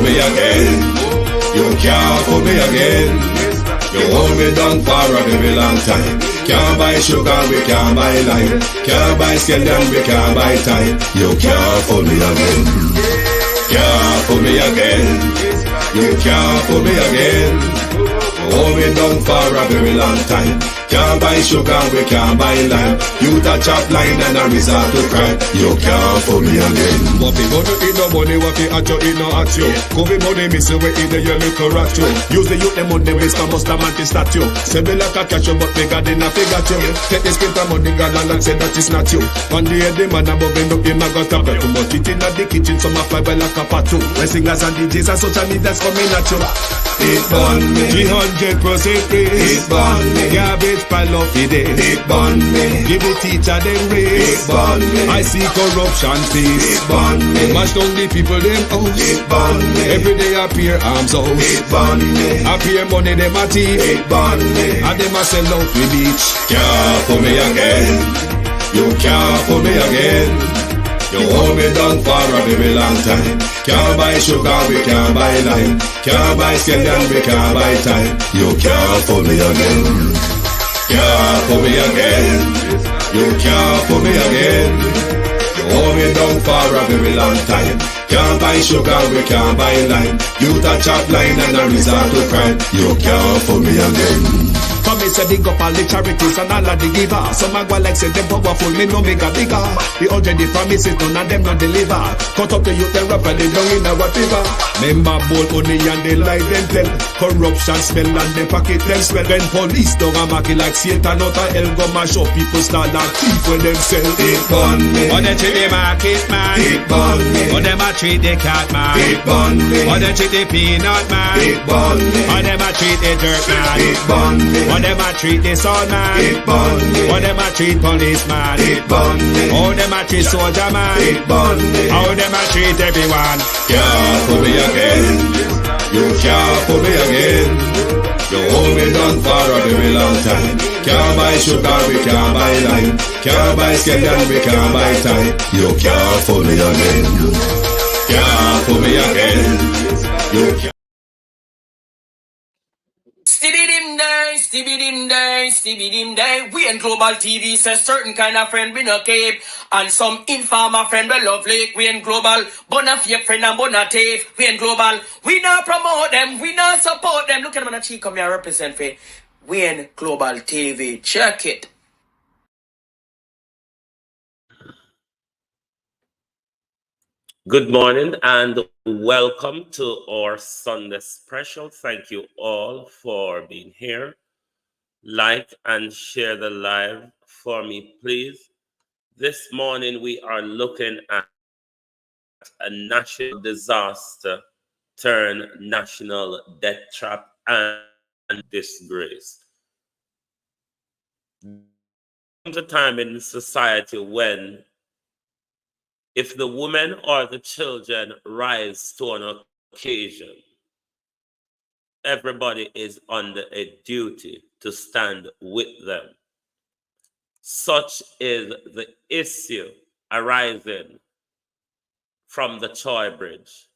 me again. You can't fool me again. You hold me down for a very long time. Can't buy sugar, we can't buy lime. Can't buy scallion, we can't buy time. You can't fool me again. Can't fool me again. You can't fool me again. Hold me down for a very long time. Can't buy sugar, we can't buy lime. You touch up line and I resort to crime. You can't fool me again. What we gonna eat no money, what we at you, eat no at you. Go be money, miss you, we eat the your little rat you. Use the youth, the money, waste a must a man to start you. Say me like a catch you, but bigger than a figure you. Take the spit of money, girl, and say that it's not you. On the head, the man above him, look him, I got a bet too much. It in the kitchen, some a fly by like a patu. When singers and DJs and social media's coming at you. It burn me. 300% raise. It burn me. Garbage pile of the day. It burn me. Give the teacher them raise. It burn me. I see corruption face. It burn me. Mash down the people them house. It burn me. Every day appear arms out. It burn me. Appear money them a thief. It burn me. And them a sell out with beach. Can't fool me again. You can't fool me again. You hold me down for a very long time. Can't buy sugar, we can't buy lime. Can't buy scallion, we can't buy time. You can't fool me again. Can't fool me again. You can't fool me again. You hold me down for a very long time. Can't buy sugar, we can't buy lime. You touch up line and I resort to crime. You can't fool me again. Come me say big up all the charities and all of the givers. Some a go like say them powerful, me no make a bigger. The already promises, none of them not deliver. Cut up the youth, they rap and they down in our river. Member bold money and they lie them tell. Corruption smell and they pocket them swell. When police don't a market like Satan out of hell, go mash up people start like thief when them sell. It burn me. Or they treat the market man. It burn me. Or them a treat the cat man. It burn me. Or they treat the peanut man. It burn me. Or them a treat the dirt man. It burn me. Or them a treat the son man. It burn me. Or them a treat policeman. It burn me. How them a treat soldier man. It burn me. How them a treat everyone. Can't fool me again. You can't fool me again. You hold me down for a very long time. Can't buy sugar, we can't buy lime. Can't buy scallion, we can't buy time. You can't fool me again. Can't fool me again. You can't. Stibbidim day, stibbidim day, stibbidim day. We in Global TV says certain kind of friend we no cape. And some informer friend we love lake. We in Global, bona fake friend and bona tape. We in Global, we not promote them, we not support them. Look at them on the cheek, come here represent for. We in Global TV, check it. Good morning and welcome to our Sunday special. Thank you all for being here. Like and share the live for me, please. This morning we are looking at a national disaster turn national death trap and disgrace. There's a time in society when if the women or the children rise to an occasion, everybody is under a duty to stand with them. Such is the issue arising from the Troy Bridge,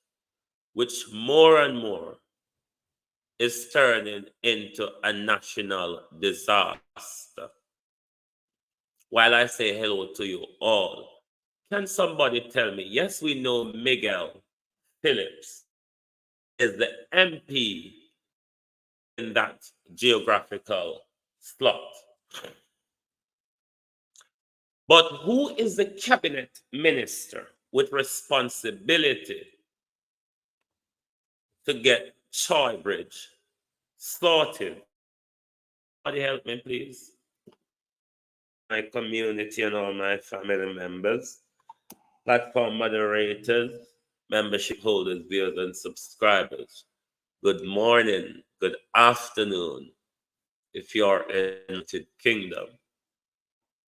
which more and more is turning into a national disaster. While I say hello to you all, can somebody tell me, yes, we know Miguel Phillips is the MP in that geographical slot. But who is the cabinet minister with responsibility to get Troy Bridge sorted? Somebody help me, please. My community and all my family members, platform moderators, membership holders, viewers, and subscribers. Good morning, good afternoon, if you're in the United Kingdom.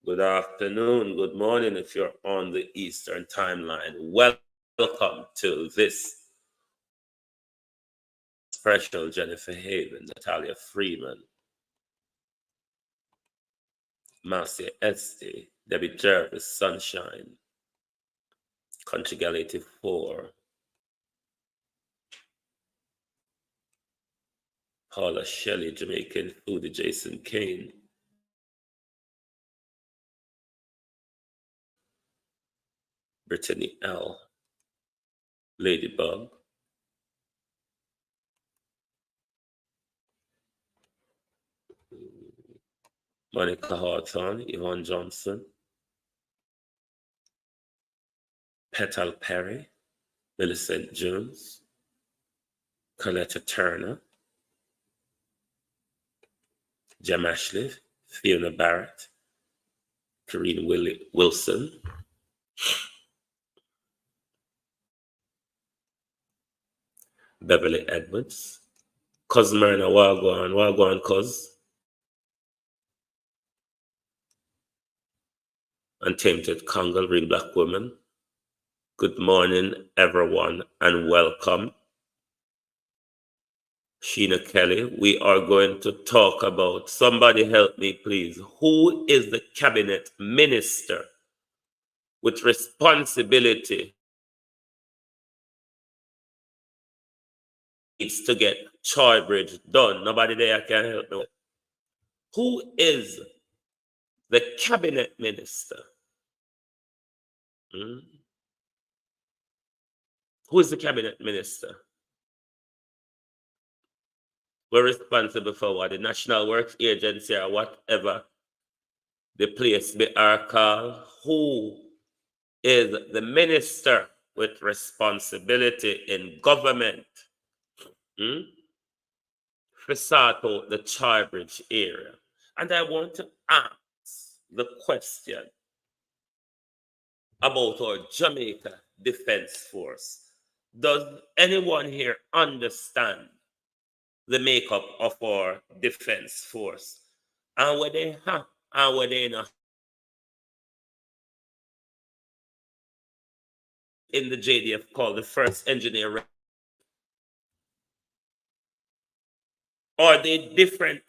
Good afternoon, good morning, if you're on the Eastern timeline. Welcome to this special Jennifer Haven, Natalia Freeman, Marcia Esty, Debbie Jervis, Sunshine, Country Gal 84, Paula Shelley, Jamaican foodie, Jason Kane, Brittany L, Ladybug, Monica Hawthorne, Yvonne Johnson, Petal Perry, Millicent Jones, Coletta Turner, Jem Ashley, Fiona Barrett, Karine Wilson, Beverly Edwards, Cuz Myrna Wagwan Cuz, Untainted Congo, Real Black Woman. Good morning, everyone, and welcome. Sheena Kelly, we are going to talk about, somebody help me please, who is the cabinet minister with responsibility needs to get Choy Bridge done? Nobody there can help me. Who is the cabinet minister? Who is the cabinet minister? We're responsible for what? The National Works Agency or whatever the place be are called. Who is the minister with responsibility in government for sort out the Charbridge area? And I want to ask the question about our Jamaica Defense Force. Does anyone here understand the makeup of our defense force? And where they have, and where they not in the JDF called the first engineer? Are they different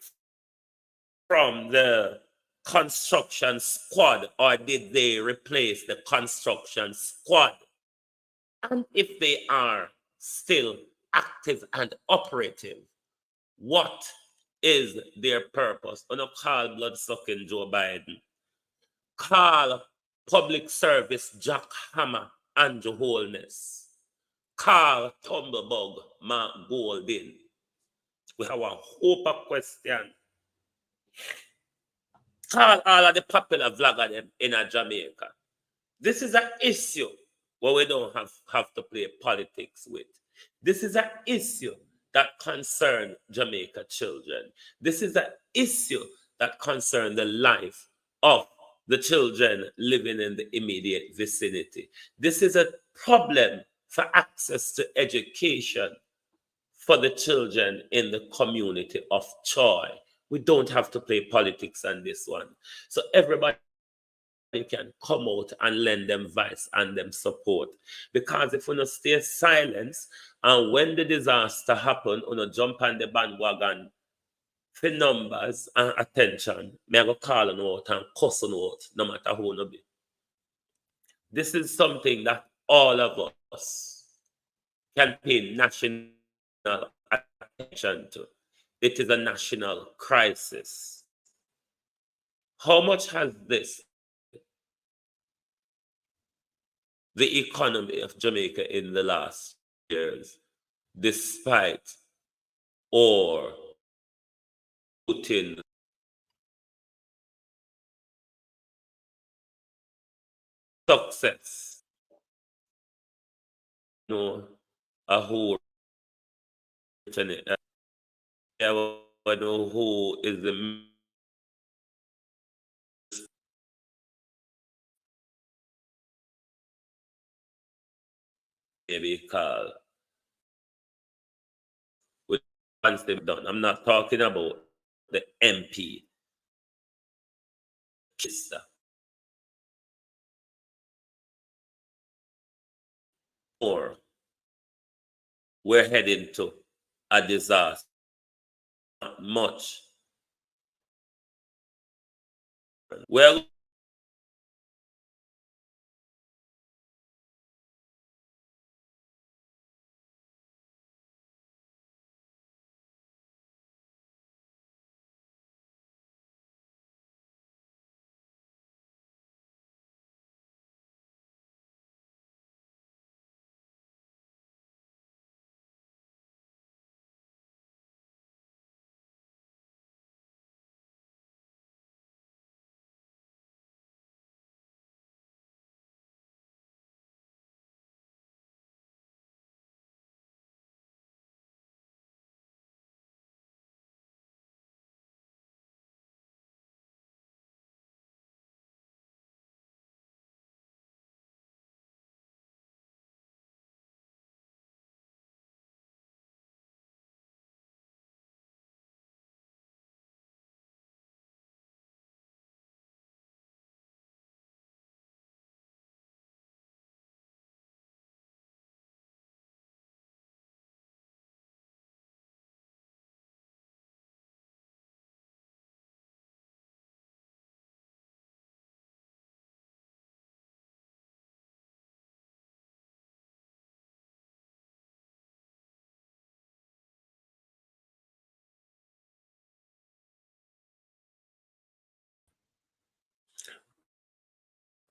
from the construction squad, or did they replace the construction squad? And if they are still active and operative, what is their purpose? On a call blood-sucking Joe Biden, call public service Jack Hammer Andrew Holness, call Tumblebug Mark Goldin. We have a whole of question. Call all of the popular vloggers in Jamaica. This is an issue where we don't have to play politics with. This is an issue that concerns Jamaica children. This is an issue that concerns the life of the children living in the immediate vicinity. This is a problem for access to education for the children in the community of Troy. We don't have to play politics on this one. So everybody can come out and lend them advice and them support. Because if we don't stay silent, and when the disaster happen, we don't jump on the bandwagon for numbers and attention, me I go call on out and cuss on out, no matter who no be. This is something that all of us can pay national attention to. It is a national crisis. How much has the economy of Jamaica in the last years, despite or Putin success? No, a whole I know who is the maybe called with once they've done. I'm not talking about the MP. Or we're heading to a disaster. Not much. Well,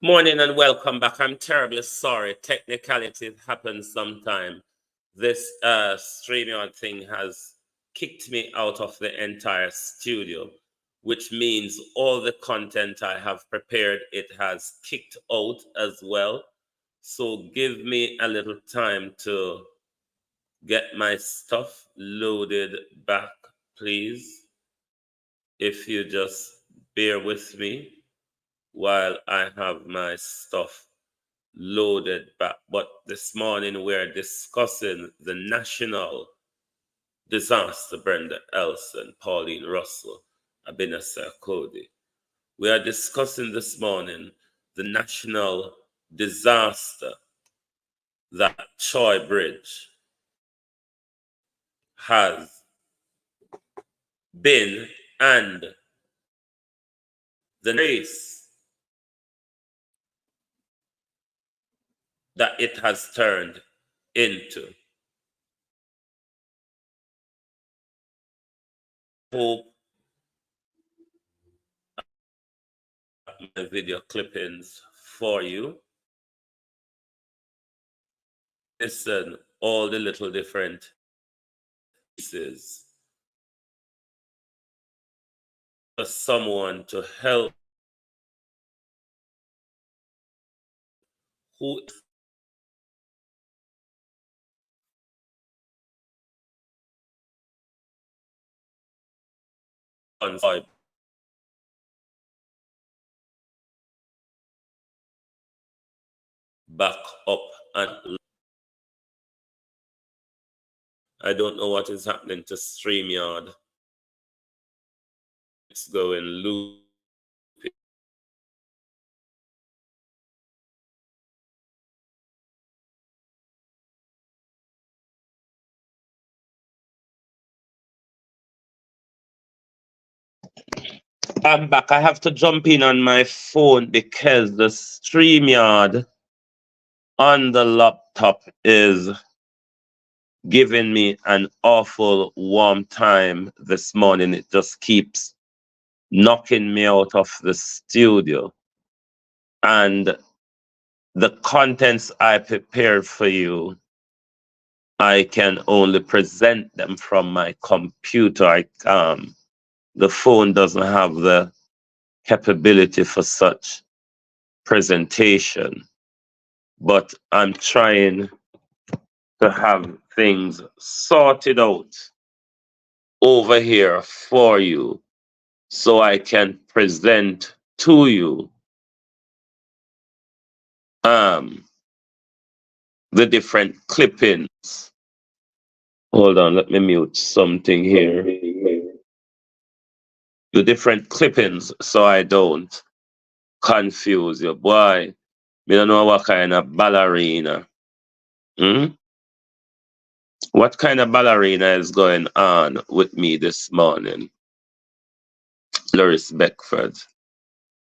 Morning and welcome back. I'm terribly sorry. Technicality happens sometime. This StreamYard thing has kicked me out of the entire studio, which means all the content I have prepared, it has kicked out as well. So give me a little time to get my stuff loaded back, please. If you just bear with me while I have my stuff loaded back. But this morning we're discussing the national disaster. Brenda Elson, Pauline Russell, Abinasa Cody. We are discussing this morning the national disaster that Troy Bridge has been and the race that it has turned into. Hope my video clippings for you. Listen, all the little different pieces for someone to help who is back up, and I don't know what is happening to StreamYard. It's going loopy. I'm back. I have to jump in on my phone because the StreamYard on the laptop is giving me an awful warm time this morning. It just keeps knocking me out of the studio. And the contents I prepared for you, I can only present them from my computer. The phone doesn't have the capability for such presentation. But I'm trying to have things sorted out over here for you so I can present to you the different clippings. Hold on, let me mute something here. The different clippings so I don't confuse you. Boy, me don't know what kind of ballerina. What kind of ballerina is going on with me this morning? Loris Beckford,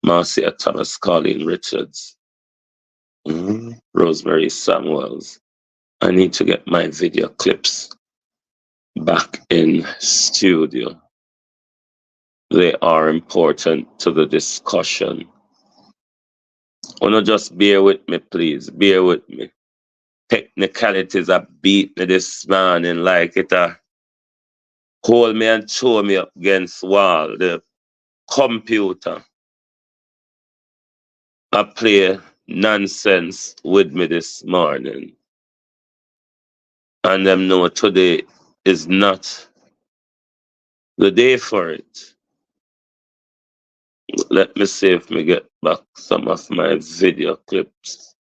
Marcia Thomas, Colleen Richards, Rosemary Samuels. I need to get my video clips back in studio. They are important to the discussion. Wanna just bear with me, please. Bear with me. Technicalities are beat me this morning like it hold me and throw me up against wall. The computer I play nonsense with me this morning. And them know today is not the day for it. Let me see if me get back some of my video clips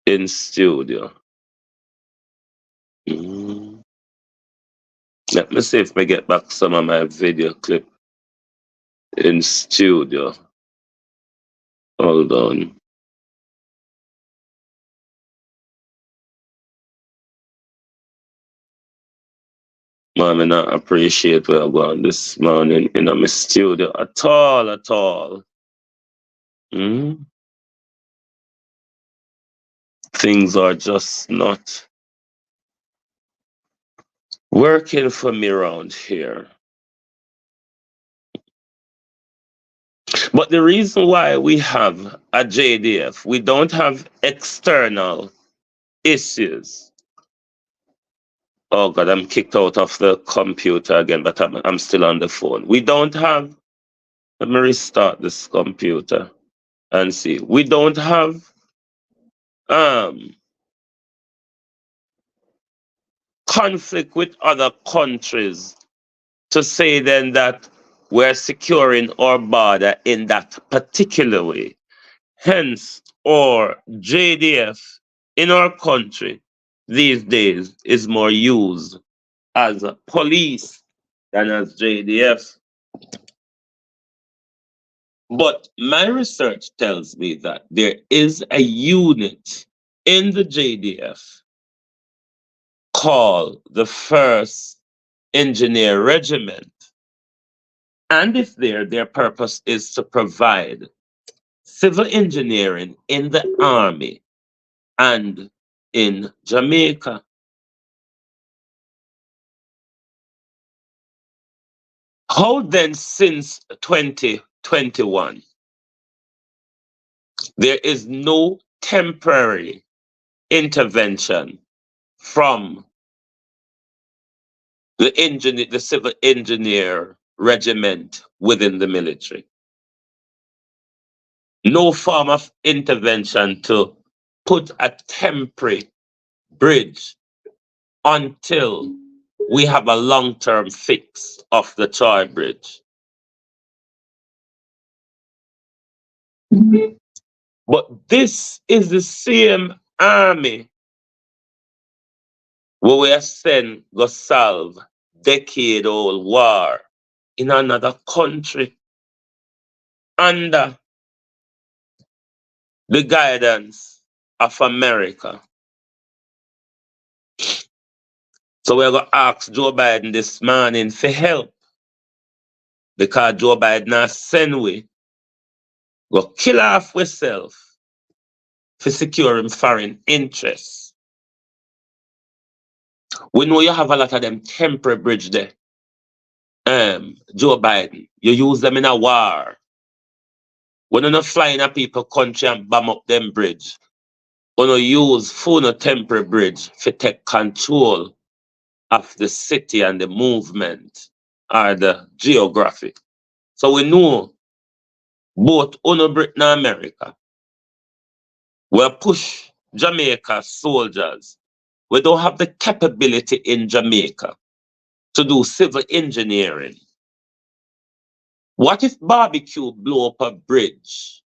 in studio. Let me see if me get back some of my video clip in studio. Hold on. Man, I not appreciate where I'm going this morning in my studio at all, at all. Things are just not working for me around here. But the reason why we have a JDF, we don't have external issues. Oh God, I'm kicked out of the computer again, but I'm still on the phone. We don't have, let me restart this computer and see. We don't have conflict with other countries to say then that we're securing our border in that particular way. Hence, our JDF in our country these days is more used as a police than as JDF. But my research tells me that there is a unit in the JDF called the 1st Engineer Regiment. And if their purpose is to provide civil engineering in the army and in Jamaica. How then, since 2021, there is no temporary intervention from the civil engineer regiment within the military? No form of intervention to put a temporary bridge until we have a long-term fix of the Troy Bridge. But this is the same army where we are sent to solve decade-old war in another country under the guidance of America. So we're going to ask Joe Biden this morning for help, because Joe Biden has sent we go kill off ourselves for securing foreign interests. We know you have a lot of them temporary bridge there. Joe Biden, you use them in a war. When you're not flying a people country and bomb up them bridge, when you use full temporary bridge to take control of the city and the movement or the geography. So we know both Britain and America will push Jamaica soldiers. We don't have the capability in Jamaica to do civil engineering. What if barbecue blow up a bridge?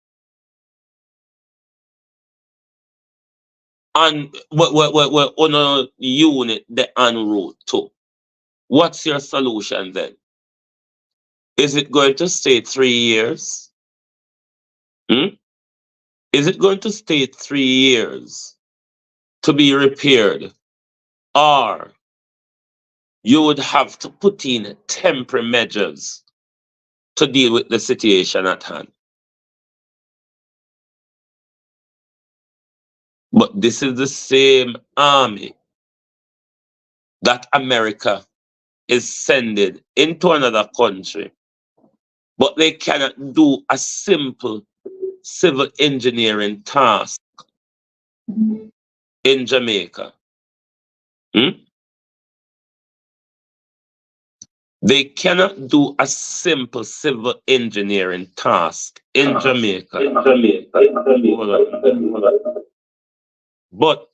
And we're on a unit the en route to. What's your solution then? Is it going to stay 3 years? Is it going to stay 3 years to be repaired? Or you would have to put in temporary measures to deal with the situation at hand? But this is the same army that America is sending into another country, but they cannot do a simple civil engineering task in Jamaica. They cannot do a simple civil engineering task in Jamaica. But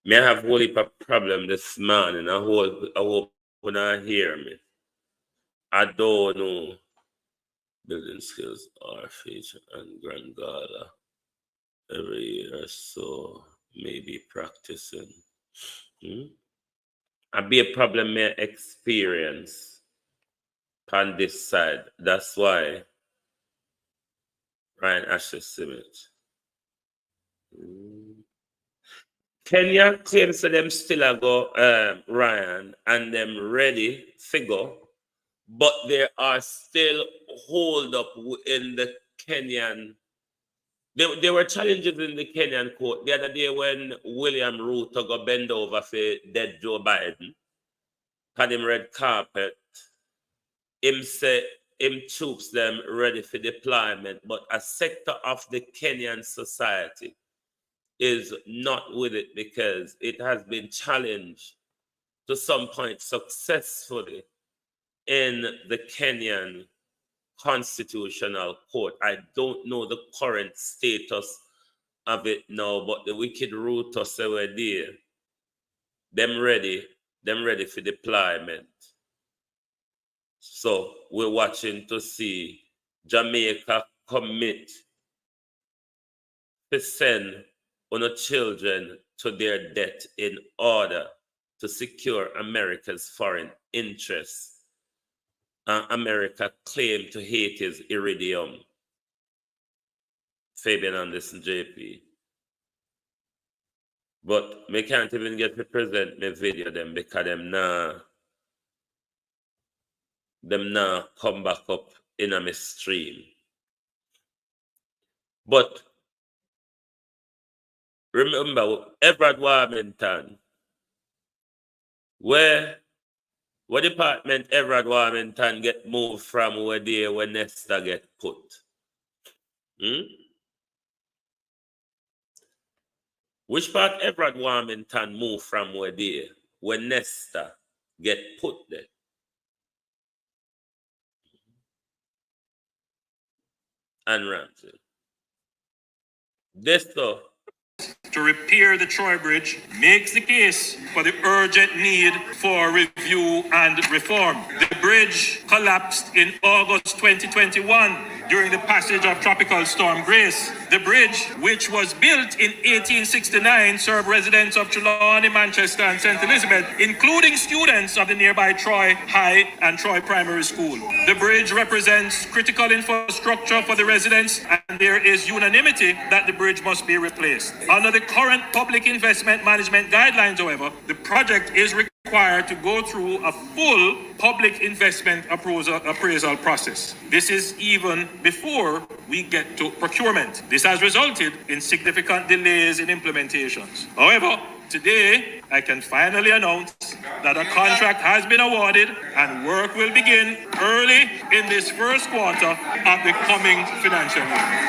me I have a whole heap of problem this morning. I hope you not hear me. I don't know Building skills are feature and grand gala every year, so maybe practicing. And be a problem may experience on this side. That's why Ryan Asher Simmons. Kenya claims that them still a go Ryan and them ready figure, but there are still hold up in the Kenyan. There were challenges in the Kenyan court the other day when William Ruto got bend over for dead Joe Biden, had him red carpet. Him say him troops them ready for deployment, but a sector of the Kenyan society is not with it because it has been challenged to some point successfully in the Kenyan Constitutional Court. I don't know the current status of it now, but the wicked Ruto say we're there. Them ready for deployment. So we're watching to see Jamaica commit to send on children to their death in order to secure America's foreign interests. America claimed to Haiti's iridium. Fabian Anderson, JP. But me can't even get to present my video them because them now come back up in a my stream. But remember, Everett Warmington, where department Everett Warmington get moved from where Nesta get put? Which part Everett Warmington moved from where Nesta get put there? And Ramsey. This stuff to repair the Troy Bridge makes the case for the urgent need for review and reform. The bridge collapsed in August 2021 during the passage of Tropical Storm Grace. The bridge, which was built in 1869, served residents of Trelawney, Manchester, and St. Elizabeth, including students of the nearby Troy High and Troy Primary School. The bridge represents critical infrastructure for the residents, and there is unanimity that the bridge must be replaced. Under the current public investment management guidelines, however, the project is required to go through a full public investment appraisal process. This is even before we get to procurement. This has resulted in significant delays in implementations. However, today, I can finally announce that a contract has been awarded and work will begin early in this first quarter of the coming financial year.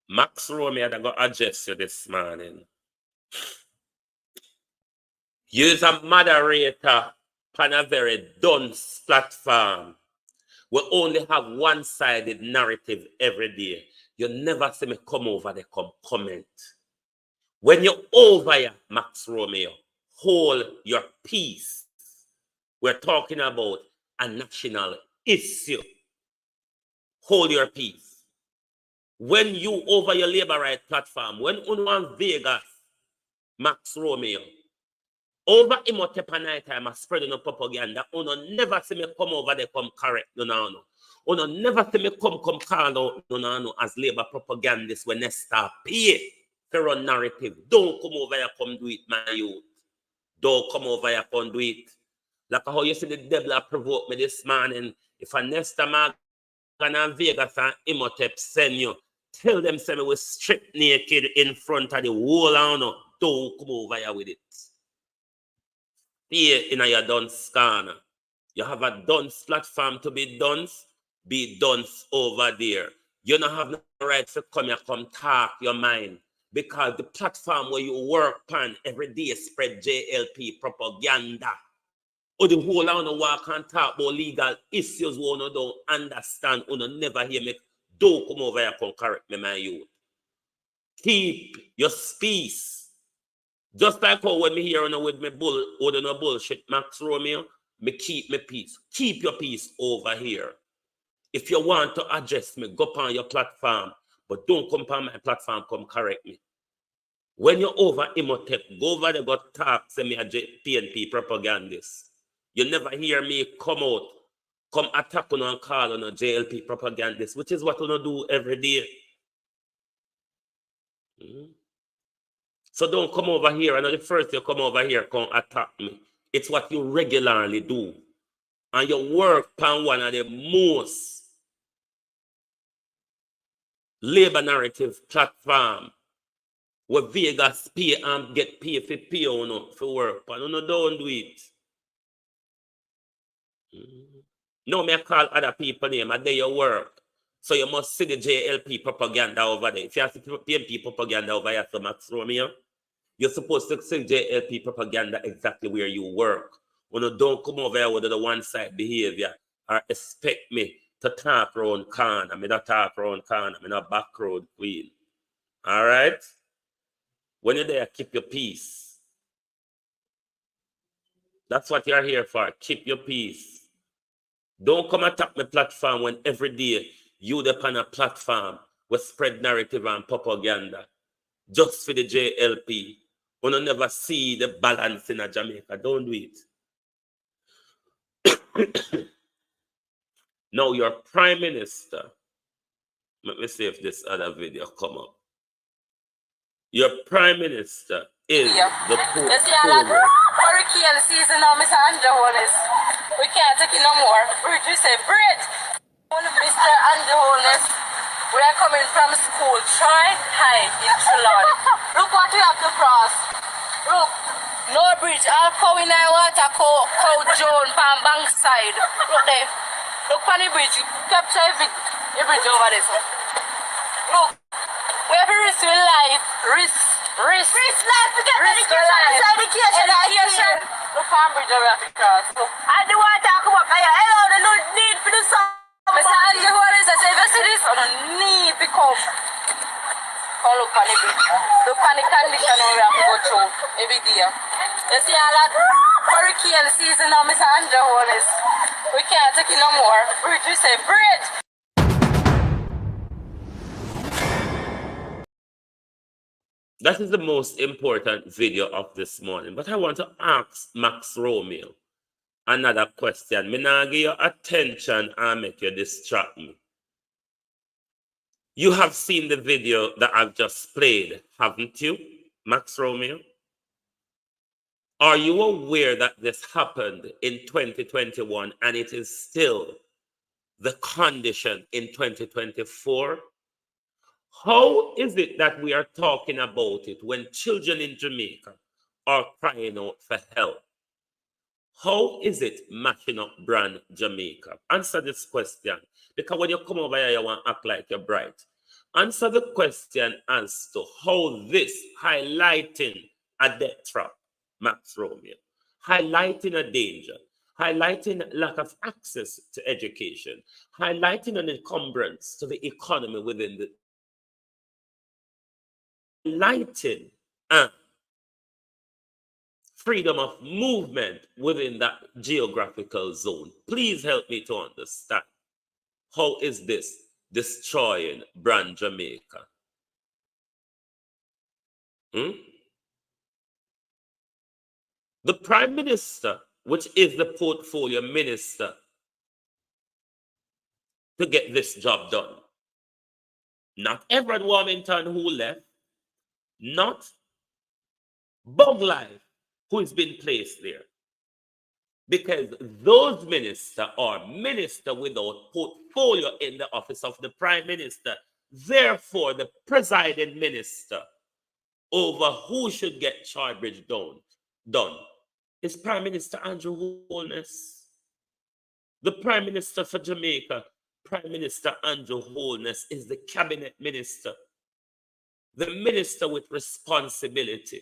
Max Romeo that got address you this morning. You're a moderator on a very dunce platform. We only have one-sided narrative every day. You never see me come over there, come comment. When you're over here, Max Romeo, hold your peace. We're talking about a national issue. Hold your peace. When you over your labor right platform, when on Vegas, Max Romeo, over Imhotep and night time, I spreading no propaganda. Uno never see me come over there, come correct, no. Uno never see me come call out, no, as labor propagandists when they start pay for run narrative. Don't come over here, come do it, my youth. Don't come over here, come do it. Like how you see the devil provoke me this morning. If a Nesta Morgan and Vegas and Imhotep send you, tell them say me we strip naked in front of the whole hour. Don't come over here with it. Here in your dunce corner. You have a dunce platform to be dunce over there. You don't have no right to come here, come talk your mind. Because the platform where you work on every day spread JLP propaganda. Or the whole hour walk and talk about legal issues where you don't understand, you never hear me. Don't come over here, come correct me, my youth. Keep your peace. Just like how when me here with me bull, or no bullshit, Max Romeo, me keep my peace. Keep your peace over here. If you want to address me, go on your platform, but don't come on my platform, come correct me. When you're over Imhotep, go over there, go talk, say me a PNP propagandist. You never hear me come out, come attack on and call on a JLP propagandist, which is what we do every day. So don't come over here, and the first you come over here, come attack me. It's what you regularly do. And you work on one of the most labor narrative platform where Vegas pay and get paid for pay on for work. But no, don't do it. No, me call other people name, and they your work. So you must see the JLP propaganda over there. If you have to PNP propaganda over here, so Max Romeo, you're supposed to see JLP propaganda exactly where you work. When you don't come over here with the one-side behavior or expect me to talk around corner. I mean, not talk around corner. I mean, not back road queen. All right? When you're there, keep your peace. That's what you're here for. Keep your peace. Don't come attack my platform when every day you depend on a platform with spread narrative and propaganda just for the JLP. When you never see the balance in a Jamaica, don't do it. Now your prime minister, let me see if this other video come up. Your prime minister is the portfolio. Hurricane season now, Mr. Andrew. We can't take it no more. Bridge, we say bridge. Mr. Andrew, we are coming from school. Try high in Trelawny. Look what we have to cross. Look, no bridge. All cow in our water, cow Joan, Palm Bank side. Look there. Look on the bridge. Capture every bridge over there. So. Look, we have to risk your life. Risk life. We get education. Look on bridge over there cross. And the water come up. Hello, the no need for the sun. Mr. Andrew, what is that? If you see this, I don't need to come. Come look on the bridge. Look on the condition we have to go through every day. You see all that hurricane season now, Mr. Andrew. We can't take it no more. Bridge, we say bridge. That is the most important video of this morning. But I want to ask Max Romeo another question. Me nah give you attention and make you distract me. You have seen the video that I've just played, haven't you, Max Romeo? Are you aware that this happened in 2021 and it is still the condition in 2024? How is it that we are talking about it when children in Jamaica are crying out for help? How is it mashing up brand Jamaica? Answer this question. Because when you come over here, you want to act like you're bright. Answer the question as to how this highlighting a death trap, Max Romeo, highlighting a danger, highlighting lack of access to education, highlighting an encumbrance to the economy within the highlighting freedom of movement within that geographical zone. Please help me to understand. How is this destroying brand Jamaica? The Prime Minister, which is the portfolio minister, to get this job done. Not Everett Warmington who left, not Bug Life who has been placed there. Because those ministers are minister without portfolio in the office of the Prime Minister. Therefore, the presiding minister over who should get Charbridge done is Prime Minister Andrew Holness. The Prime Minister for Jamaica, Prime Minister Andrew Holness, is the cabinet minister, the minister with responsibility.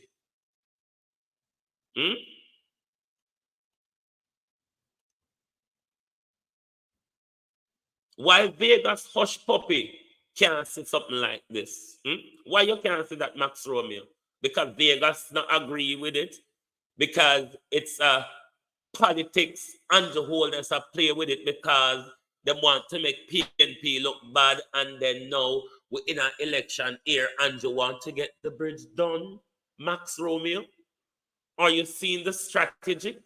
Why Vegas hush puppy can't see something like this? Why you can't see that, Max Romeo? because Vegas not agree with it, because it's politics. Andrew Holness have play with it because they want to make PNP look bad, and then now we're in an election here, Andrew want to get the bridge done. Max Romeo, are you seeing the strategy?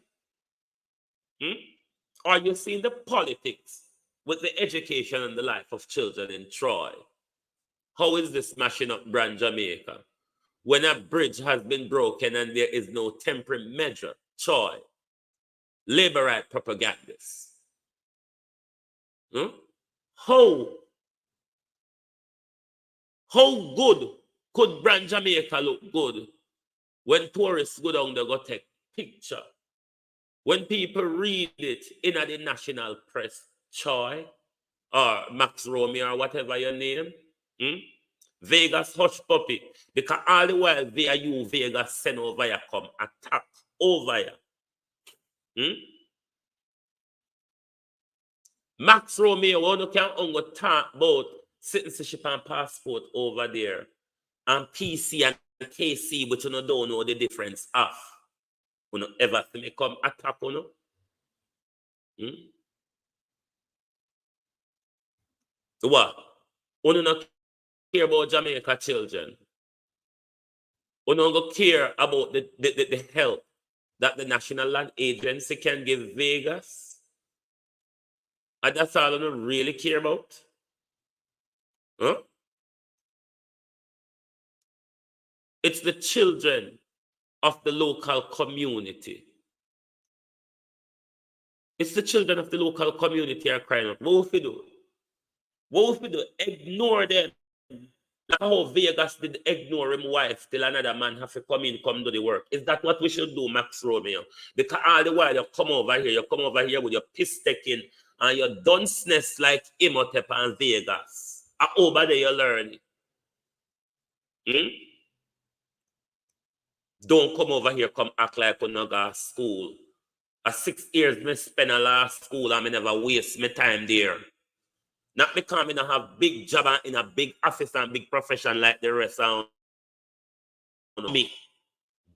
Are you seeing the politics with the education and the life of children in Troy? How is this smashing up brand Jamaica? When a bridge has been broken and there is no temporary measure, Troy, labor right propagandists. How good could brand Jamaica look good when tourists go down there go take picture? When people read it in the national press, Troy or Max Romeo or whatever your name, Vegas hush puppy, because all the while VIU Vegas send over here come attack over here. Max Romeo, one who can only talk about citizenship and passport over there, and PC and KC, but you don't know the difference of. You know, ever see me come attack on you? What? You don't care about Jamaica children. You don't care about the help that the National Land Agency can give Vegas. And that's all I don't really care about. It's the children of the local community. It's the children of the local community are crying out. What if we do? What if we do? Ignore them. Like how Vegas did ignore his wife till another man have to come do the work. Is that what we should do, Max Romeo? Because all the while you come over here with your piss taking and your dunceness like Imhotep and Vegas. And over there you learn it. Don't come over here, come act like you no go to school. 6 years me spend a last school and I never waste my time there. Not because I don't have big job in a big office and big profession like the rest of me.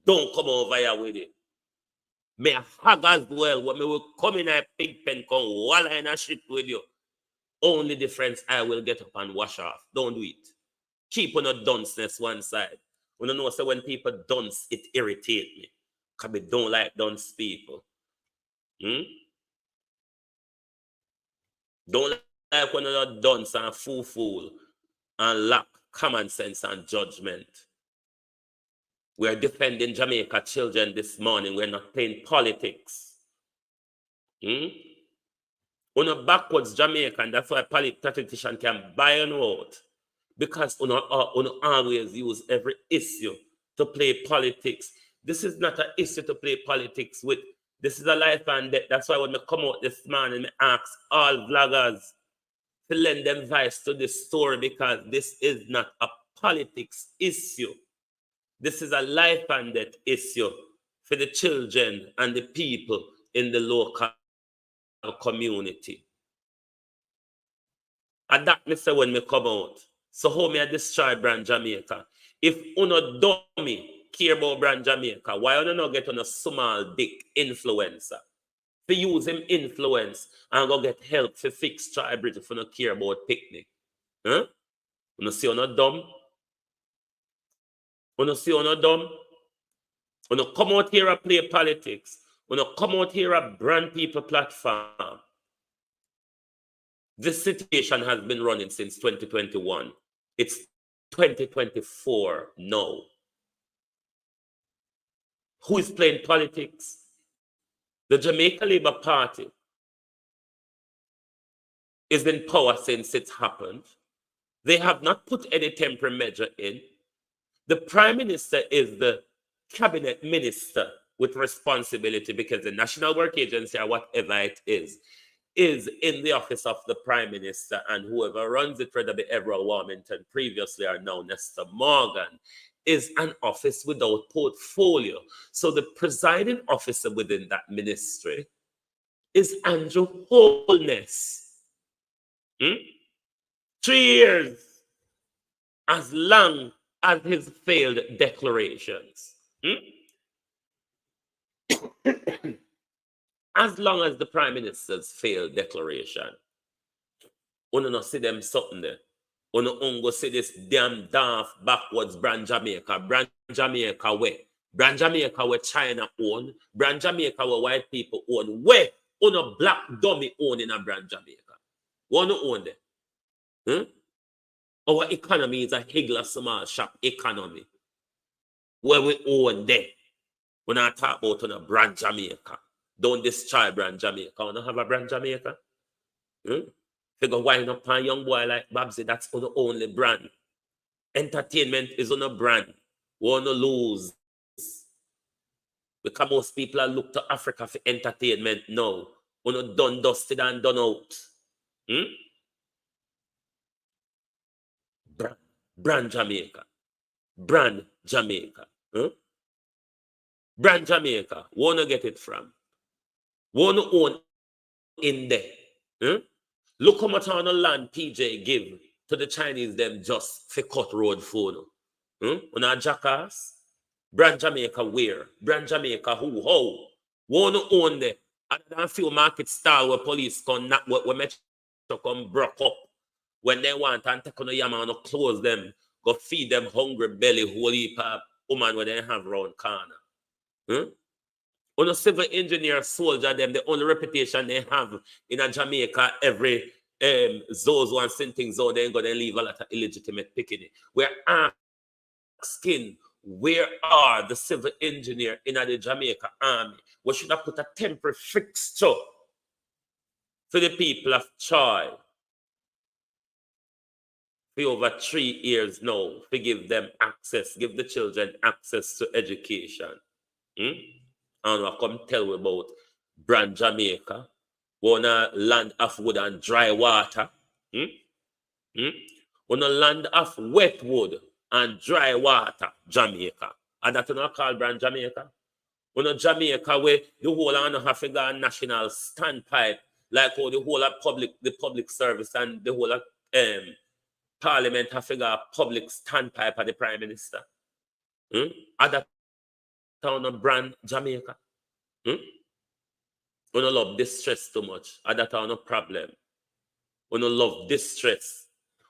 Don't come over here with it. Me a hag as well. When me will come in a pig pen, come walla in a shit with you. Only difference I will get up and wash off. Don't do it. Keep on a dunceness one side. You know, so when people dunce, it irritates me. Because I don't like dunce people. Don't like when you're dunce and fool and lack common sense and judgment. We're defending Jamaica children this morning. We're not playing politics. On a backwards Jamaican, that's why politician can buy an vote. Because on always use every issue to play politics. This is not an issue to play politics with. This is a life and death. That's why when I come out this morning, I ask all vloggers to lend them voice to this story, because this is not a politics issue. This is a life and death issue for the children and the people in the local community. And that me say when me come out. So how me I destroy brand Jamaica? If uno dummy care about brand Jamaica, why uno not get on a small dick influencer? To use him influence and go get help to fix Tribridge if uno care about picnic. Uno see uno dumb? Uno see uno dumb? Uno come out here and play politics. Uno come out here and brand people platform. This situation has been running since 2021. It's 2024 now. Who is playing politics? The Jamaica Labour Party is in power since it's happened. They have not put any temporary measure in. The Prime Minister is the cabinet minister with responsibility, because the National Work Agency, or whatever it is in the office of the Prime Minister, and whoever runs it, whether be Everett Warmington previously or now Nestor Morgan, is an office without portfolio. So the presiding officer within that ministry is Andrew Holness. 3 years, as long as his failed declarations. As long as the Prime Minister's failed declaration, you don't see them something there. You don't go see this damn daft backwards brand Jamaica. Brand Jamaica where? Brand Jamaica where China own. Brand Jamaica where white people own. Where? On a black dummy own in a brand Jamaica. You don't own there. Our economy is a Higgler small shop economy. Where we own there. When I talk about on a brand Jamaica. Don't destroy brand Jamaica. You don't have a brand Jamaica? Figure wind up a young boy like Babsy, that's on the only brand. Entertainment is on a brand. We want to lose. Because most people are look to Africa for entertainment now. We not done dusted and done out. Brand Jamaica. Brand Jamaica. Brand Jamaica. We want to get it from. We want to own in there. Look how much on the land PJ give to the Chinese them just for cut road phone. On a jackass. Brand Jamaica where? Brand Jamaica who? How? Want to own there. Other than few market style where police come knock where metro come broke up. When they want and take on the yam and close them, go feed them hungry belly, holy pap, woman where they have round corner. On a civil engineer soldier, them the only reputation they have in a Jamaica, every Zozo and Sinting Zo, they ain't gonna leave a lot of illegitimate picking. We're asking, where are the civil engineer in the Jamaica army? We should have put a temporary fixture for the people of Chai for over 3 years now, to give them access, give the children access to education. And I come tell you about brand Jamaica, wanna land of wood and dry water. Wanna land of wet wood and dry water, Jamaica. And that's not called brand Jamaica. Wanna Jamaica where the whole of have to go national standpipe, like how the whole of the public service and the whole of Parliament have to go public standpipe at the Prime Minister. And that town of brand Jamaica. We don't love distress too much. And that's no problem. We don't love distress.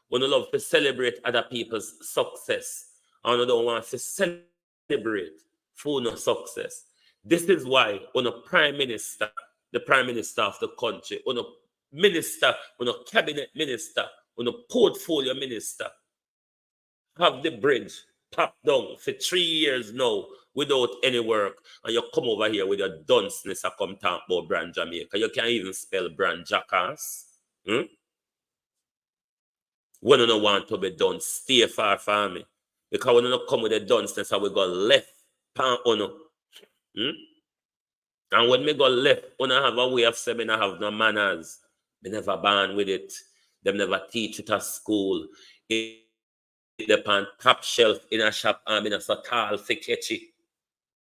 We don't love to celebrate other people's success. And we don't want to celebrate for no success. This is why when a prime minister, the prime minister of the country, when a minister, when a cabinet minister, when a portfolio minister, have the bridge popped down for 3 years now without any work, and you come over here with your dunceness and come talk about brand Jamaica. You can't even spell brand jackass. When you don't want to be done, stay far from me. Because when you don't come with the dunceness, I will go left pan on. And when me go left, when I have a way of saying I have no manners, they never ban with it. They never teach it at school. It on top shelf in a shop and in a so tall for catchy.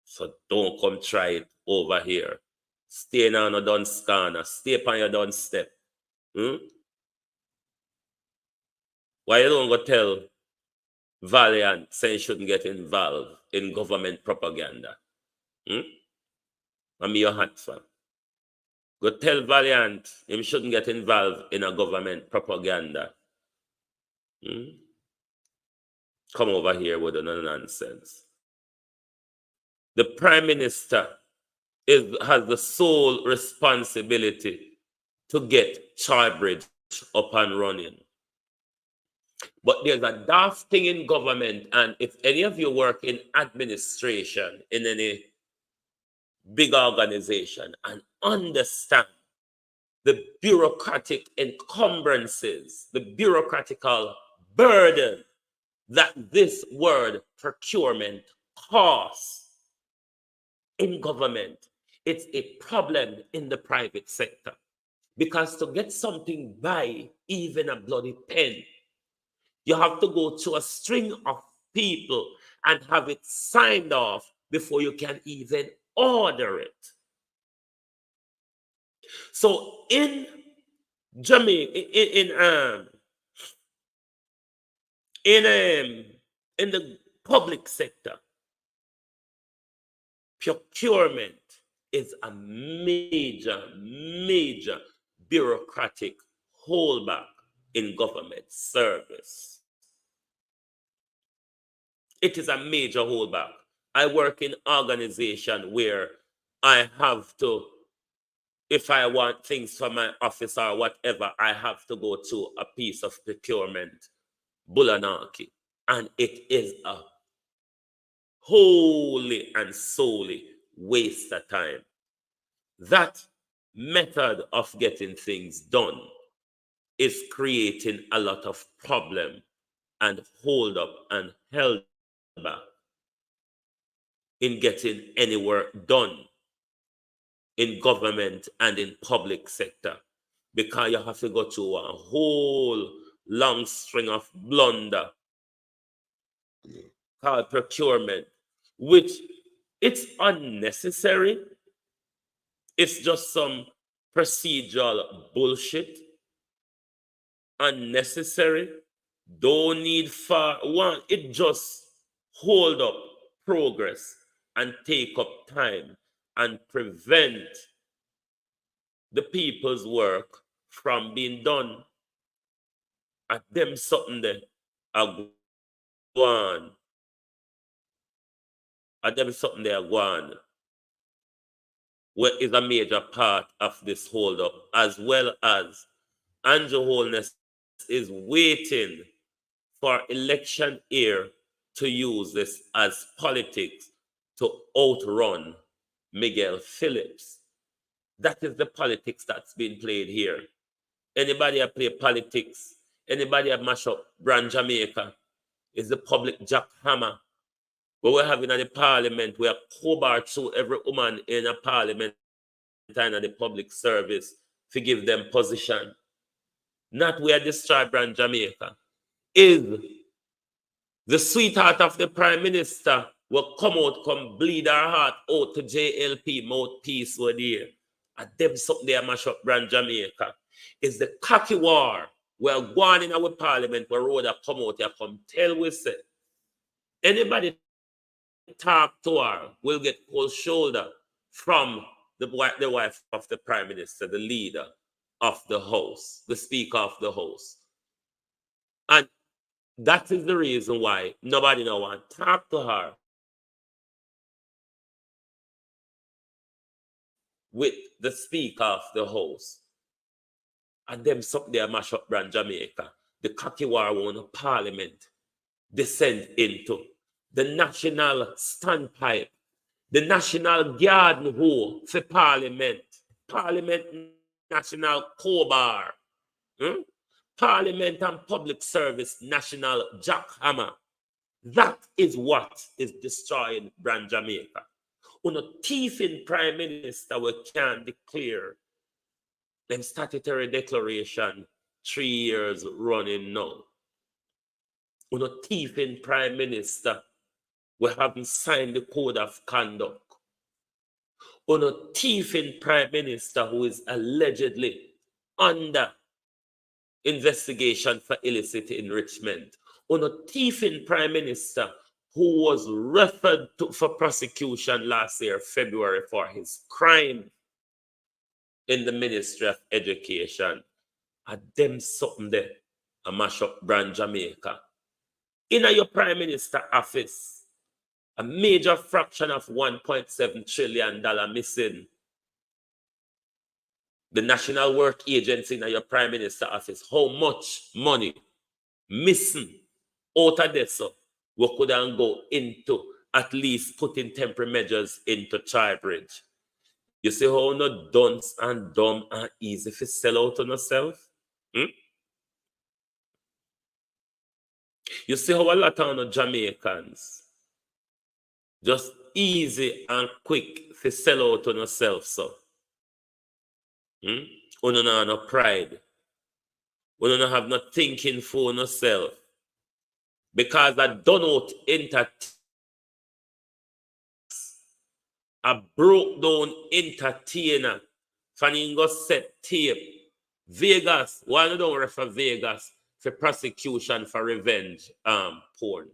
So don't come try it over here. Stay on a done scanner. Stay upon your done step. Why you don't go tell Valiant saying you shouldn't get involved in government propaganda? I'm your hat fan. Go tell Valiant him shouldn't get involved in a government propaganda. Come over here with no nonsense. The Prime Minister has the sole responsibility to get Charbridge up and running. But there's a daft thing in government, and if any of you work in administration in any big organization and understand the bureaucratic encumbrances, the bureaucratical burden that this word procurement costs in government, it's a problem in the private sector. Because to get something by even a bloody pen, you have to go through a string of people and have it signed off before you can even order it. So in Jamaica, in the public sector, procurement is a major bureaucratic holdback in government service. It is a major holdback. I work in organization where I have to, if I want things for my office or whatever, I have to go to a piece of procurement, Bulanaki. And it is a wholly and solely waste of time. That method of getting things done is creating a lot of problem and hold up and held back in getting any work done in government and in public sector, because you have to go through a whole long string of blunder called procurement, which it's unnecessary. It's just some procedural bullshit. Unnecessary. Don't need for one. It just hold up progress and take up time and prevent the people's work from being done. At them something there are gone. At them something there are gone. What is a major part of this hold up, as well as Andrew Holness is waiting for election year to use this as politics to outrun Miguel Phillips. That is the politics that's being played here. Anybody that play politics, anybody that mash up brand Jamaica is the public jackhammer. What we're having in the parliament, we are crowbar to every woman in a parliament and in the public service to give them position. Not where destroy brand Jamaica. Is the sweetheart of the prime minister will come out, come bleed her heart out to JLP mouthpiece with there. And them something there mash up brand Jamaica. Is the cocky war where going in our parliament where road come out here, come tell we say. Anybody talk to her will get cold shoulder from the wife of the prime minister, the leader of the house, the speaker of the house. And that is the reason why nobody now want to talk to her with the speaker of the house. And them something they mash up brand Jamaica. The cocky war won parliament descend into the national standpipe, the national garden hole for parliament, parliament national co-bar, parliament and public service national jackhammer. That is what is destroying brand Jamaica. On a thief in prime minister, we can declare them statutory declaration 3 years running now. On a thief in prime minister, we haven't signed the code of conduct. On a thief in prime minister who is allegedly under investigation for illicit enrichment. On a thief in prime minister who was referred to for prosecution last year, February, for his crime in the Ministry of Education. And them something there, a mash up brand Jamaica. In your prime minister office, a major fraction of $1.7 trillion missing. The National Work Agency in your prime minister office, how much money missing out of this we could go into at least putting temporary measures into Tribridge. You see how no dunce and dumb and easy to sell out on yourself? You see how a lot of Jamaicans just easy and quick to sell out on yourself, so. You don't have no pride. You don't have no thinking for yourself. Because I don't know a broke down entertainer fanning go set tape. Vegas, why you don't refer Vegas for prosecution for revenge porn?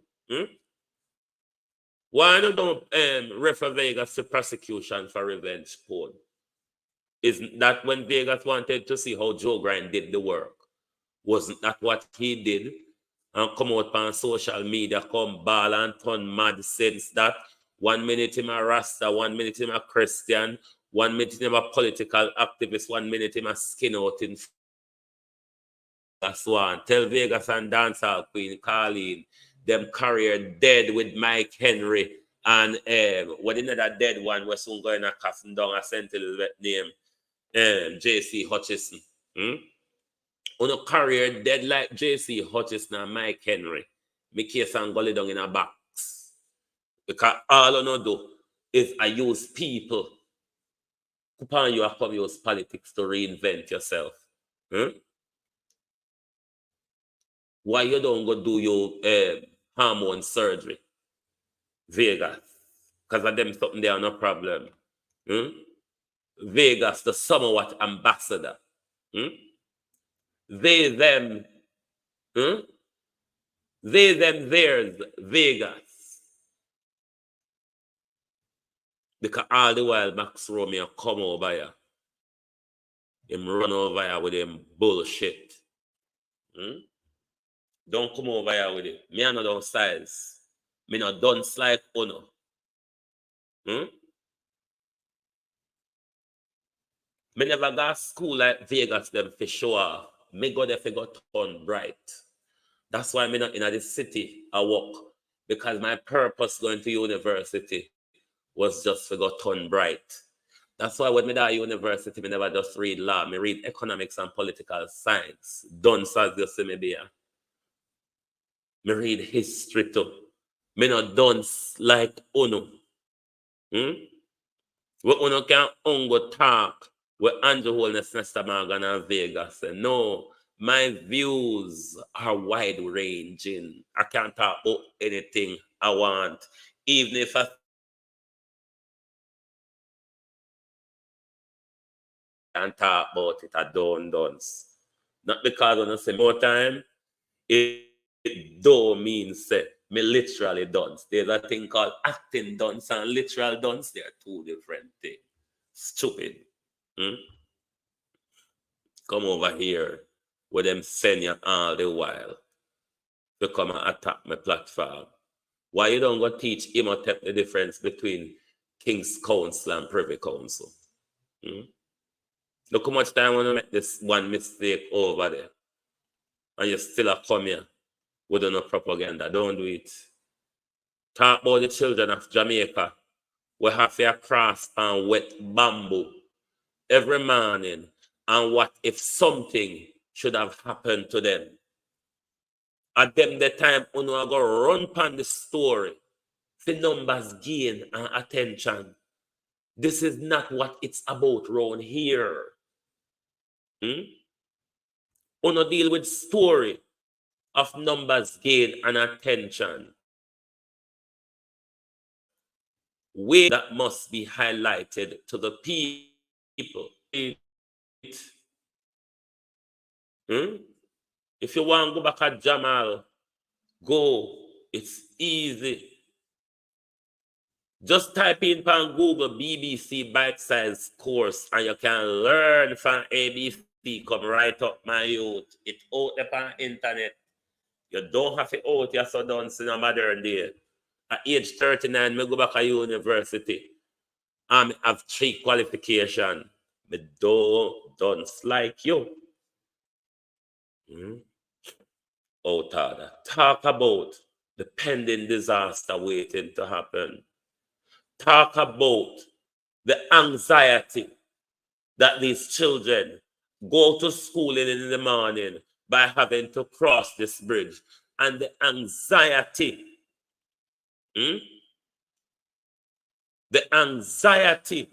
Why don't refer Vegas to prosecution for revenge porn? Isn't that when Vegas wanted to see how Joe Grind did the work? Wasn't that what he did? And come out on social media, come ball and turn mad since that. 1 minute him a Rasta, 1 minute him a Christian, 1 minute him a political activist, 1 minute him a skin out in that's one. Tell Vegas and dancehall queen Colleen, them career dead with Mike Henry and what another dead one was soon going to casting down a St. Elizabeth name, JC Hutchison. On a career dead like JC Hutchison and Mike Henry. Me case and gully down in a box. Because all I know do is I use people. Upon you have come use politics to reinvent yourself. Why you don't go do your hormone surgery? Vegas. Because of them something there, no problem. Vegas, the Summerwatch ambassador. They, them, theirs, Vegas. Because all the while Max Romeo come over here. Him run over here with him bullshit. Don't come over here with it. Me no don't size. Me no dunce like Uno. Me never got school like Vegas them for sure. Me go there for go turn bright. That's why me not in this city I walk. Because my purpose going to university was just for go turn bright. That's why when me at university, me never just read law. Me read economics and political science. Dunce as you see me be. Me read history too. Me not dunce like Uno. We Uno can ongo talk with Andrew Holness, Nesta Morgan and Vegas. No, my views are wide ranging. I can't talk about anything I want. Even if I can't talk about it, I don't dunce. Not because when I say more time, it don't mean say me literally dunce. There's a thing called acting dunce and literal dunce. They are two different things. Stupid. Come over here with them send you all the while to come and attack my platform. Why you don't go teach Imhotep the difference between King's Council and Privy Council? Look how much time I want to make this one mistake over there. And you still have come here with no propaganda. Don't do it. Talk about the children of Jamaica. We have to cross and wet bamboo every morning. And what if something should have happened to them? At them the time, we are going to run upon the story. The numbers gain and attention. This is not what it's about around here. We don't deal with story of numbers gain and attention. Way that must be highlighted to the people. If you want to go back at Jamal, go. It's easy. Just type in on Google BBC bite-sized course and you can learn from ABC. Come right up, my youth. It's out there on internet. You don't have to out here so done in a modern day. At age 39, I go back to university. I have 3 qualifications. I don't dance like you. Out of that. Talk about the pending disaster waiting to happen. Talk about the anxiety that these children go to school in the morning by having to cross this bridge. And the anxiety. The anxiety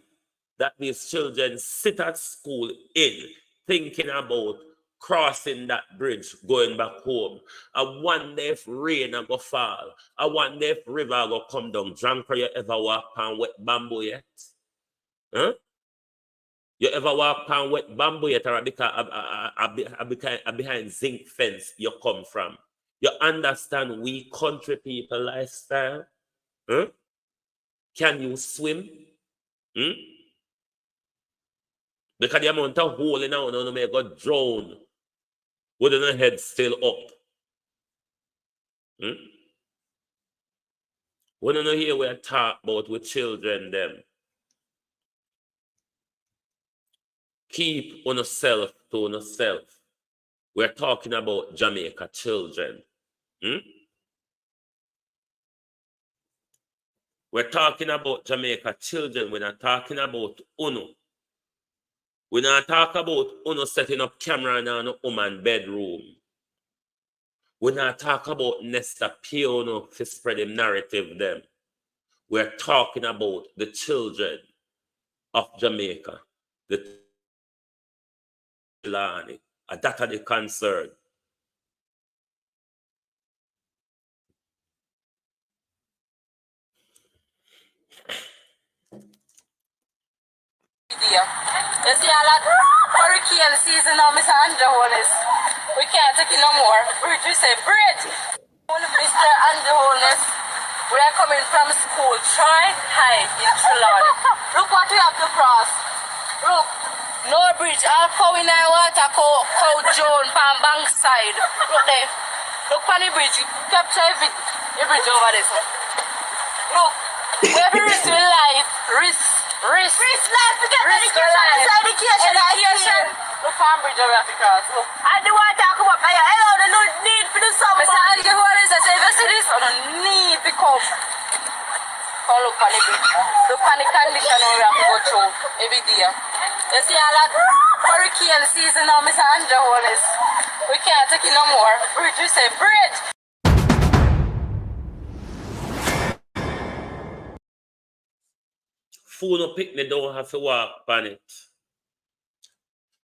that these children sit at school in, thinking about crossing that bridge, going back home. I wonder if rain will fall. I wonder if river will come down. Drunk, you ever walk on wet bamboo yet? You ever walk on wet bamboo yet? Or behind zinc fence you come from? You understand we country people lifestyle? Can you swim? Because the amount of hole in our no may go drown with the head still up. We don't know here we talk about with children them. Keep on yourself to yourself. We're talking about Jamaica children. We're talking about Jamaica children. We're not talking about UNO. We're not talking about UNO setting up camera in a woman bedroom. We're not talking about Nesta Piono for spreading narrative them. We're talking about the children of Jamaica. The Lani. That are the concern. You see all that hurricane season now, Mr. Underholders. We can't take it no more. Bridge, we say bridge. Mr. Underholders, we are coming from school. Try high in Trelawney. Look what we have to cross. Look, no bridge. All cow in our water, cow Joan, from bank side. Look there. Look on the bridge. Capture every bridge over there. So. Look, we have to risk your life. Risk life to get education. Look farm bridge over to cross. Look. And the water come up. Hello, the no need for the summer. Mr. Andy Hollis, I say, if you see this, I don't need to come. Come look on the bridge. Look on the condition we have to go through every day. You see all that hurricane season now, Mr. Andy Hollis. We can't take it no more. Bridge, we say bridge. Food no picnic don't have to walk on it.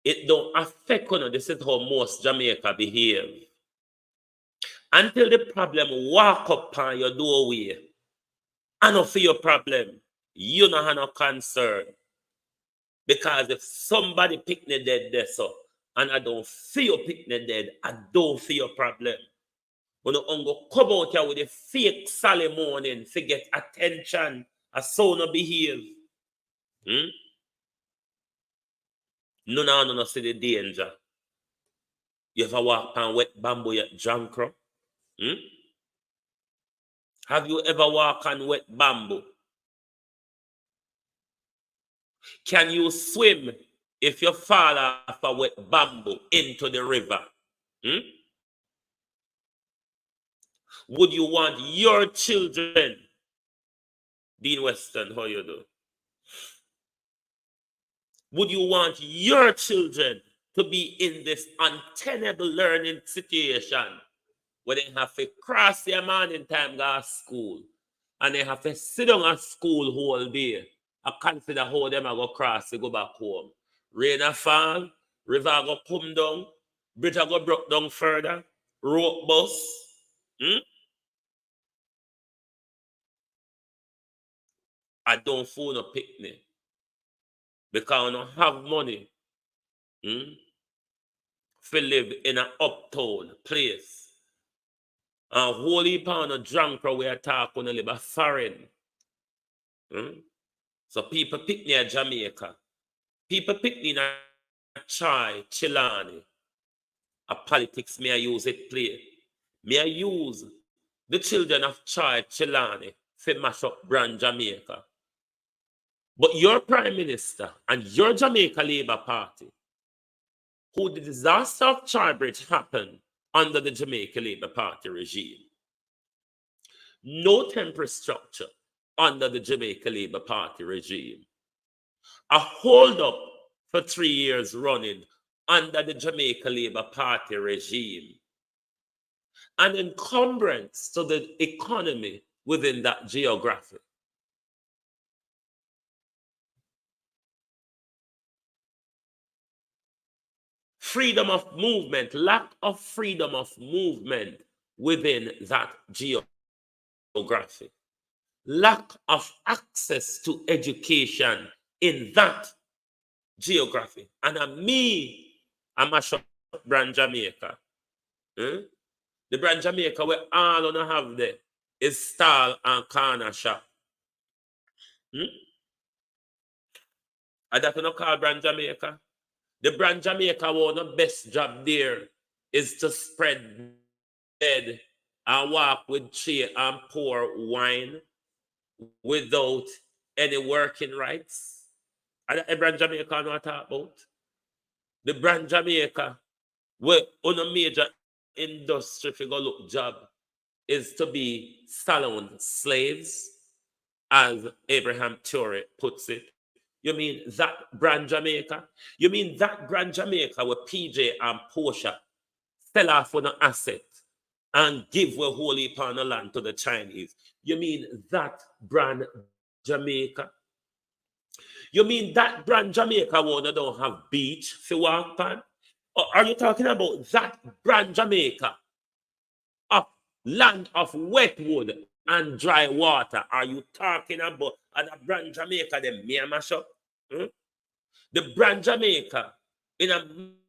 It don't affect you. This is how most Jamaica behave. Until the problem walk up on your doorway, and not for your problem, you don't have no concern. Because if somebody picnic dead there, so, and I don't feel picnic dead, I don't feel your problem. When you go come out here with a fake Sally morning to get attention, I so no behave. No, see the danger. You ever walk on wet bamboo at Jankro? Have you ever walked on wet bamboo? Can you swim if you fall off a wet bamboo into the river? Would you want your children, Dean Weston, how you do? Would you want your children to be in this untenable learning situation where they have to cross their morning time go to school and they have to sit down at school whole day and consider how them are going to cross to go back home? Rain a fall, river go come down, bridge a go broke down further, rope bus. I don't phone a picnic because I don't have money to live in an uptown place. And whole heap on a drunk we are talking to live a foreign. So people pick near Jamaica. People pick in a Chai, Chilani. A politics may I use it play. May I use the children of Chai, Chilani to mash up brand Jamaica. But your Prime Minister and your Jamaica Labour Party, who the disaster of Charbridge happened under the Jamaica Labour Party regime, no temporary structure under the Jamaica Labour Party regime, a hold up for 3 years running under the Jamaica Labour Party regime, an encumbrance to the economy within that geography. Freedom of movement, lack of freedom of movement within that geography. Lack of access to education in that geography. And I'm a shop brand Jamaica. The brand Jamaica where all on have there is stall and corner shop. Hmm? And that we not call brand Jamaica. The brand Jamaica one the best job there is to spread bed and walk with chair and pour wine without any working rights. And that the brand Jamaica I know what I talk about. The brand Jamaica, where on a major industry if you go look job is to be salon slaves, as Abraham Ture puts it. You mean that brand Jamaica? You mean that brand Jamaica where PJ and Portia sell off on an asset and give a whole heap on the land to the Chinese? You mean that brand Jamaica? You mean that brand Jamaica one that don't have beach to walk on? Or are you talking about that brand Jamaica of land of wet wood and dry water? Are you talking about that brand Jamaica them me mash up? Hmm? The brand Jamaica in a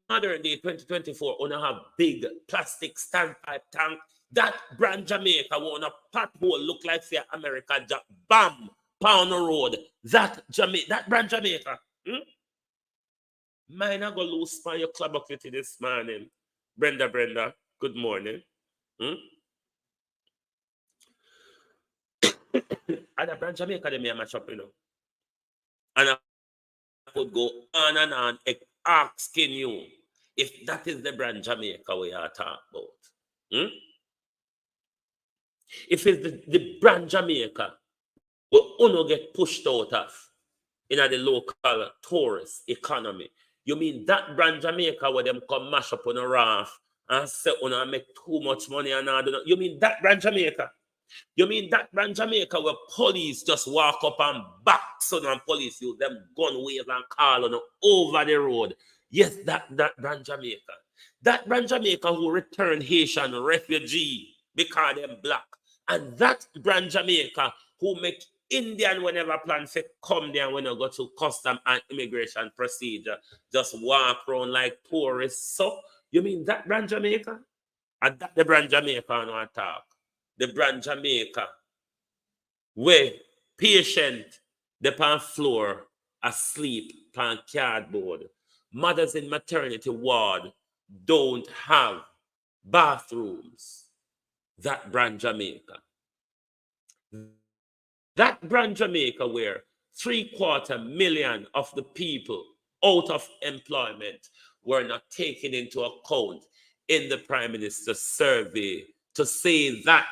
modern day 2024 on have big plastic standpipe tank. That brand Jamaica want a pothole look like say America bam pound the road. That brand Jamaica. Hmm? Mine I go loose by your club bucket this morning. Brenda, good morning. Hmm? And the brand Jamaica they may match up, you know. And I could go on and on asking you if that is the brand Jamaica we are talking about. Hmm? If it's the brand Jamaica will only get pushed out of in the local tourist economy. You mean that brand Jamaica where them come mash up on a raft and say on make too much money and all that? You mean that brand Jamaica? You mean that brand Jamaica where police just walk up and back son and police use them gun wave and call on over the road? Yes, that brand Jamaica. That brand Jamaica who return Haitian refugee because them black. And that brand Jamaica who make Indian whenever plan to come there when they go to custom and immigration procedure, just walk around like tourists. So you mean that brand Jamaica? And that the brand Jamaica I want to talk. The brand Jamaica where patient the pan floor asleep pan cardboard. Mothers in maternity ward don't have bathrooms. That brand Jamaica. That brand Jamaica where 750,000 of the people out of employment were not taken into account in the Prime Minister's survey to say that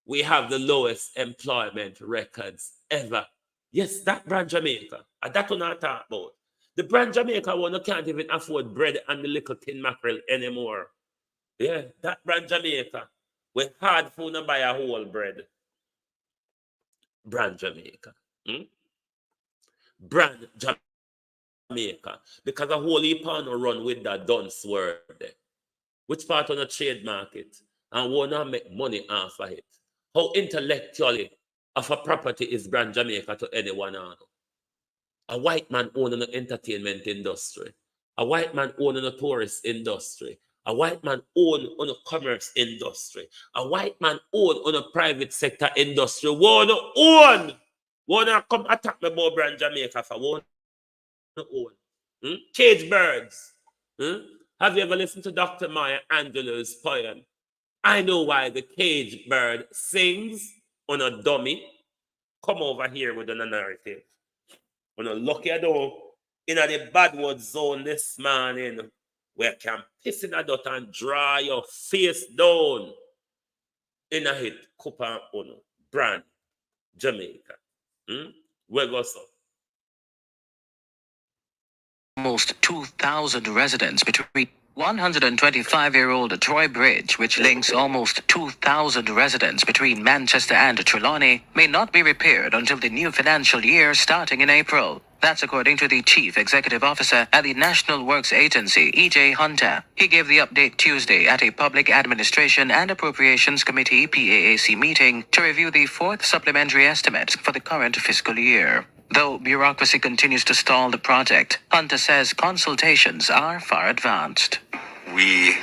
we have the lowest employment records ever. Yes, that brand Jamaica. And that's what I talk about. The brand Jamaica one who can't even afford bread and the little tin mackerel anymore. Yeah, that brand Jamaica. With hard food and buy a whole bread. Brand Jamaica. Hmm? Brand Jamaica. Because a whole heap on run with that dunce word there. Which part on the trade market? And wanna make money off of it. How intellectually of a property is brand Jamaica to anyone else? A white man owning an entertainment industry. A white man owning a tourist industry. A white man own on a commerce industry. A white man own on a private sector industry. Wanna come attack me about brand Jamaica for one own. Hmm? Cage birds. Hmm? Have you ever listened to Dr. Maya Angelou's poem? I know why the cage bird sings on a dummy. Come over here with a narrative. On a lucky door in the bad word zone this morning, where can piss in a dot and dry your face down in a hit Cooper on brand Jamaica. Where goes so? Almost 2,000 residents between 125-year-old Troy Bridge, which links almost 2,000 residents between Manchester and Trelawney, may not be repaired until the new financial year starting in April. That's according to the Chief Executive Officer at the National Works Agency, E.J. Hunter. He gave the update Tuesday at a Public Administration and Appropriations Committee PAAC meeting to review the fourth supplementary estimate for the current fiscal year. Though bureaucracy continues to stall the project, Hunter says consultations are far advanced. We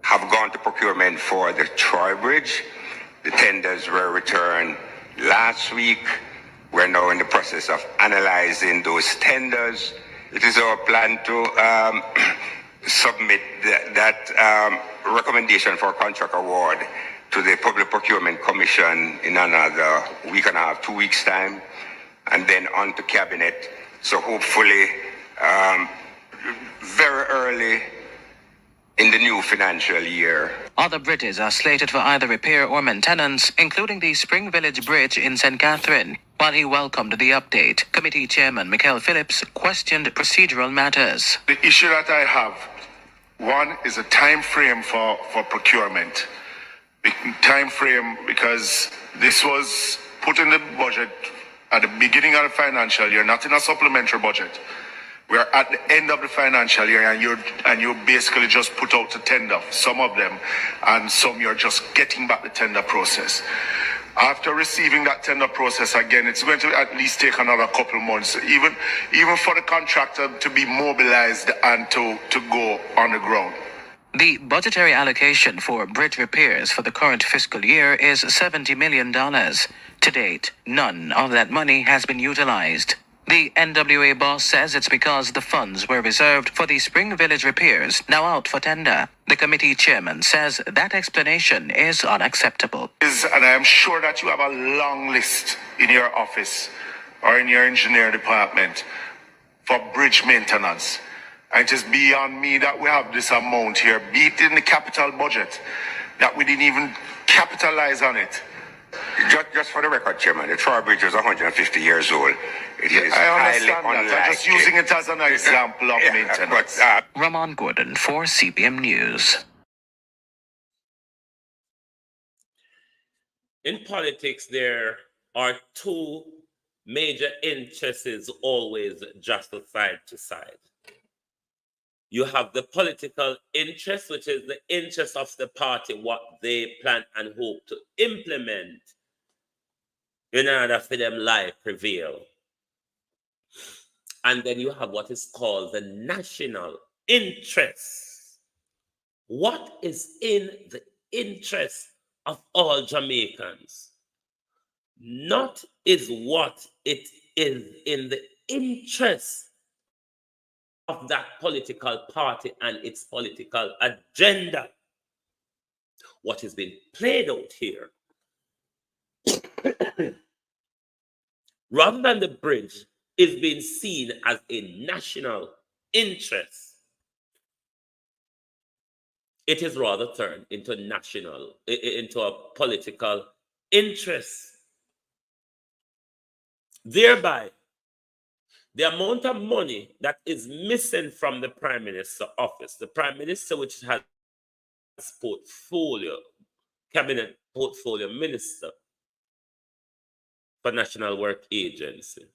have gone to procurement for the Troy Bridge. The tenders were returned last week. We're now in the process of analyzing those tenders. It is our plan to submit that recommendation for contract award to the Public Procurement Commission in another week and a half, 2 weeks' time, and then on to Cabinet. So hopefully, very early in the new financial year. Other bridges are slated for either repair or maintenance, including the Spring Village Bridge in St. Catherine. While he welcomed the update, Committee Chairman Michael Phillips questioned procedural matters. The issue that I have, one is a time frame for procurement. The time frame because this was put in the budget at the beginning of the financial year, not in a supplementary budget. We're at the end of the financial year and you basically just put out the tender, some of them, and some you're just getting back the tender process. After receiving that tender process again, it's going to at least take another couple months, even for the contractor to be mobilized and to go on the ground. The budgetary allocation for bridge repairs for the current fiscal year is $70 million. To date, none of that money has been utilized. The NWA boss says it's because the funds were reserved for the Spring Village repairs, now out for tender. The committee chairman says that explanation is unacceptable. And I am sure that you have a long list in your office or in your engineering department for bridge maintenance. And it is beyond me that we have this amount here, be it in the capital budget, that we didn't even capitalize on it. Just for the record, Chairman, the Troy Bridge is 150 years old. It is I highly understand unlikely. that. I'm just using it as an example of maintenance. But, Ramon Gordon for CPM News. In politics, there are two major interests always just side to side. You have the political interest, which is the interest of the party, what they plan and hope to implement in order for them life prevail. And then you have what is called the national interest. What is in the interest of all Jamaicans? Not is what it is in the interest of that political party and its political agenda. What is being played out here, rather than the bridge, is being seen as a national interest. It is rather turned into a political interest. Thereby, the amount of money that is missing from the Prime Minister's office, the Prime Minister, which has cabinet portfolio minister for National Work Agency.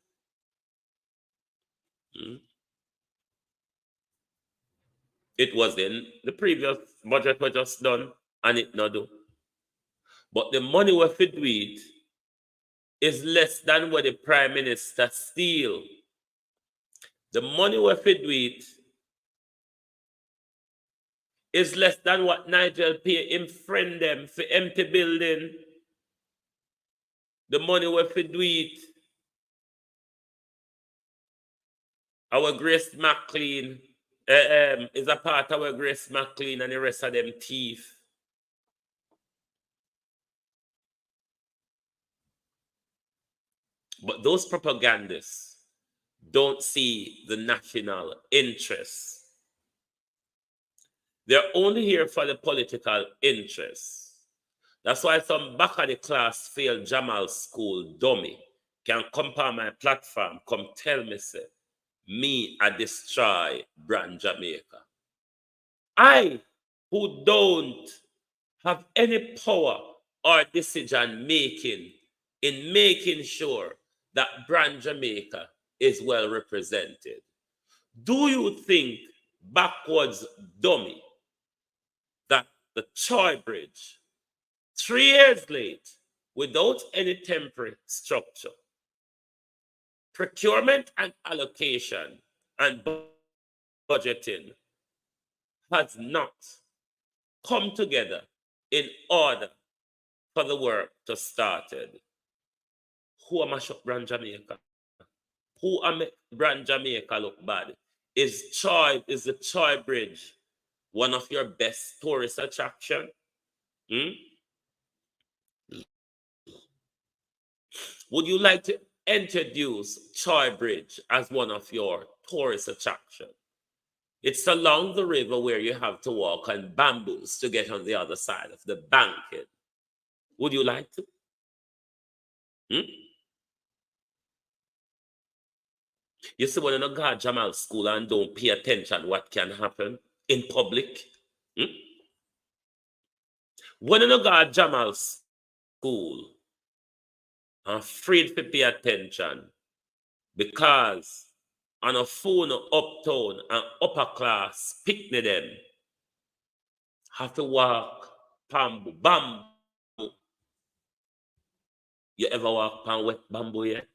It was in the previous budget was just done, and it not do. But the money we fit do it is less than what the Prime Minister steal. The money we fit do it is less than what Nigel pay him friend them for empty building. The money we fit do it. Our Grace McLean is a part of our Grace McLean and the rest of them thief. But those propagandists don't see the national interests. They're only here for the political interests. That's why some back of the class failed Jamal school dummy can come on my platform, come tell me, say, me I destroy brand Jamaica. I, who don't have any power or decision making in making sure that brand Jamaica is well represented. Do you think, backwards dummy, that the Troy Bridge, 3 years late, without any temporary structure, procurement and allocation and budgeting has not come together in order for the work to started? Who am I shop brand Jamaica? Who am brand Jamaica look bad? Is the Troy Bridge one of your best tourist attraction? Would you like to introduce Troy Bridge as one of your tourist attraction? It's along the river where you have to walk on bamboos to get on the other side of the banking. Would you like to? You see, when you go to Jamal school and don't pay attention what can happen in public. When you go to Jamal school, I'm afraid to pay attention because on a phone uptown and upper class picnic them have to walk bamboo. You ever walk on wet bamboo yet?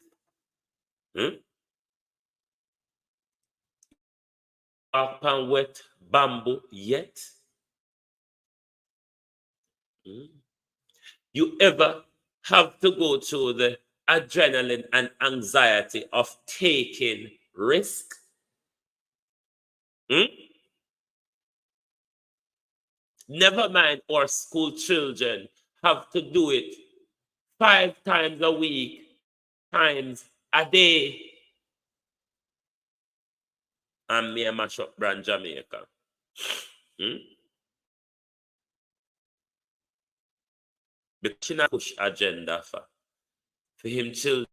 Walk on wet bamboo yet? You ever have to go through the adrenaline and anxiety of taking risk? Never mind our school children have to do it 5 times a week, times a day. And me a mash up brand Jamaica. But she not push agenda for him children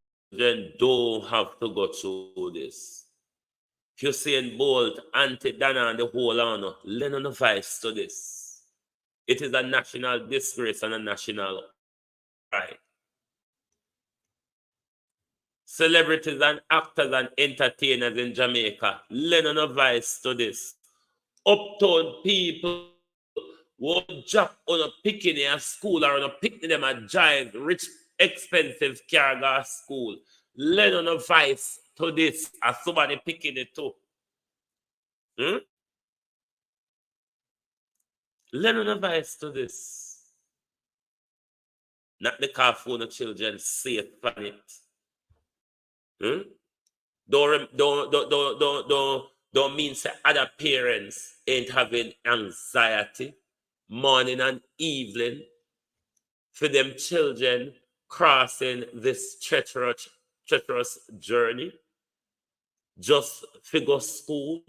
don't have to go through this. Usain Bolt, Auntie Dana and the whole honor, lend on the vice to this. It is a national disgrace and a national pride. Celebrities and actors and entertainers in Jamaica, lend on a vice to this. Uptown people won't drop on a picking in a school or on a picnic them a giant, rich, expensive car go school. Lend on a vice to this as somebody picking it too. Lend on a vice to this. Not the car for the children safe on it. Don't mean say other parents ain't having anxiety morning and evening for them children crossing this treacherous journey just figure school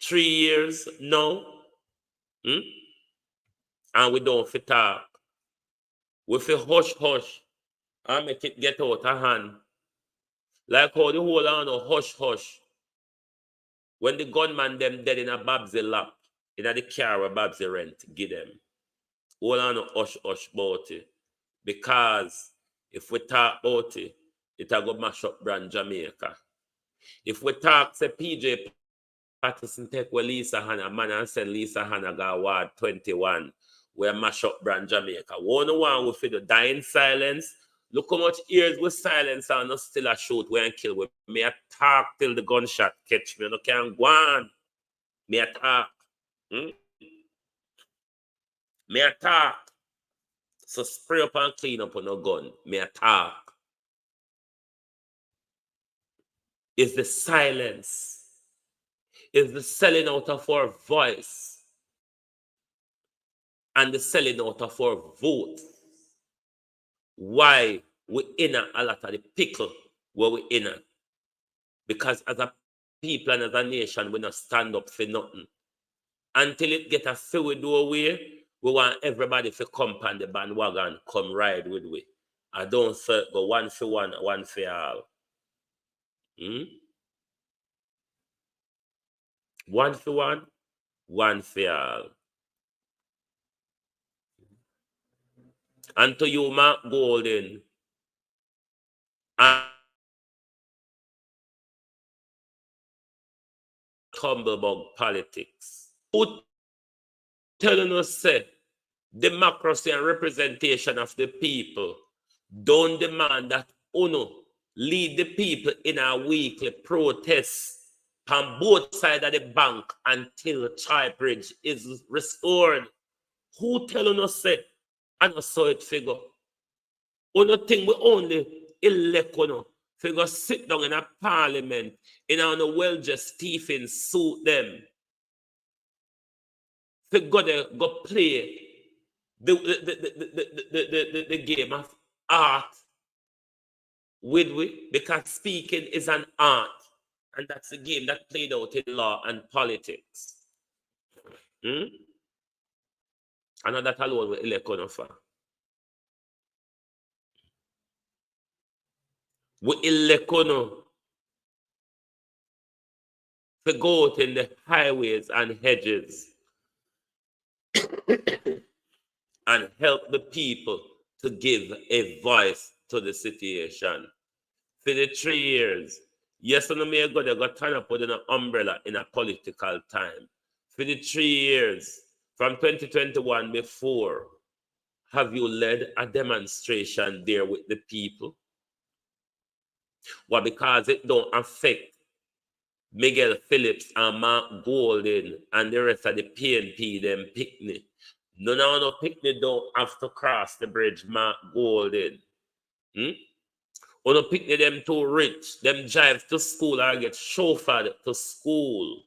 3 years now. And we don't fit talk. We feel hush and make it get out of hand. Like how the whole on hush. When the gunman them dead in a Babsy lap, in the car where Babsy rent, give them. Hold on hush about it. Because if we talk about it, it'll go mash up brand Jamaica. If we talk say PJ Patterson take with Lisa Hanna, man and send Lisa Hanna go Ward 21, where mash up brand Jamaica. One we feel the dying silence. Look how much ears with silence and not still a shoot where and kill with me. I talk till the gunshot catch me. No can go on. Me I talk. Me I talk. So spray up and clean up on no gun. Me I talk. Is the silence. Is the selling out of our voice. And the selling out of our vote. Why we in a lot of the pickle where we in. Because as a people and as a nation, we not stand up for nothing. Until it get a fill we do away, we want everybody to come on the bandwagon, come ride with we. I don't go one for one for all. One for one for all. And to you, Mark Golden, and Tumblebug politics. Who telling us say democracy and representation of the people don't demand that UNO lead the people in a weekly protest on both sides of the bank until Troy Bridge is restored? Who telling us say? I don't saw it figure. Uno thing we only elect uno. If go sit down in a parliament in a well-dressed Stephen suit them. If go there, go play the game of art with we, because speaking is an art, and that's the game that played out in law and politics. And that alone we elect uno for. We elect uno to go out in the highways and hedges and help the people to give a voice to the situation. For the 3 years, yes, and may go, they got turn up with an umbrella in a political time. For the 3 years, from 2021 before, have you led a demonstration there with the people? Well, because it don't affect Miguel Phillips and Mark Golden and the rest of the PNP, them picnic. None of the picnic don't have to cross the bridge, Mark Golden. Or no picnic them too rich, them drive to school or get chauffeured to school.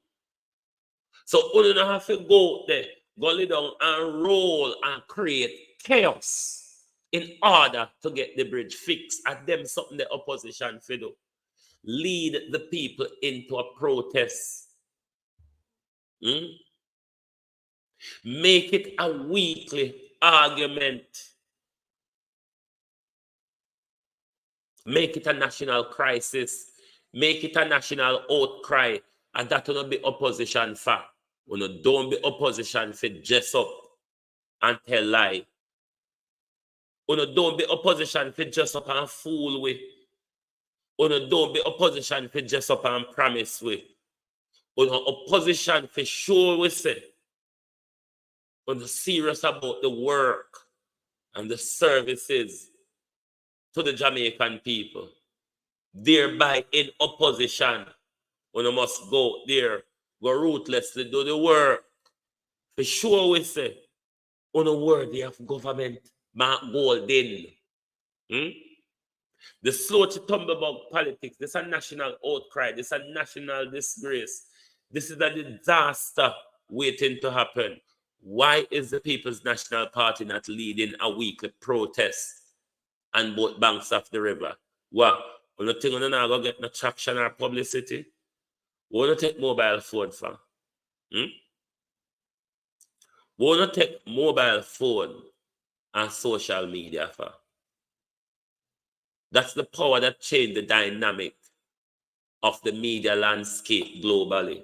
So you don't have to go there, go lay down and roll and create chaos in order to get the bridge fixed. And them something the opposition for do. Lead the people into a protest. Make it a weekly argument. Make it a national crisis. Make it a national outcry. And that will not be opposition for. Don't be opposition for dress up and tell lie. Don't be opposition for dress up and fool with. Don't be opposition for dress up and promise with. Opposition for sure we say. Serious about the work and the services to the Jamaican people. Thereby in opposition, we must go there, go ruthlessly do the work. For sure we say, worthy of government, Mark Golden. The slow to tumble about politics, this is a national outcry, this is a national disgrace. This is a disaster waiting to happen. Why is the People's National Party not leading a weekly protest on both banks of the river? What? We don't think we're not going to get no traction or publicity? We don't take mobile phone for. We don't take mobile phone and social media for. That's the power that changed the dynamic of the media landscape globally.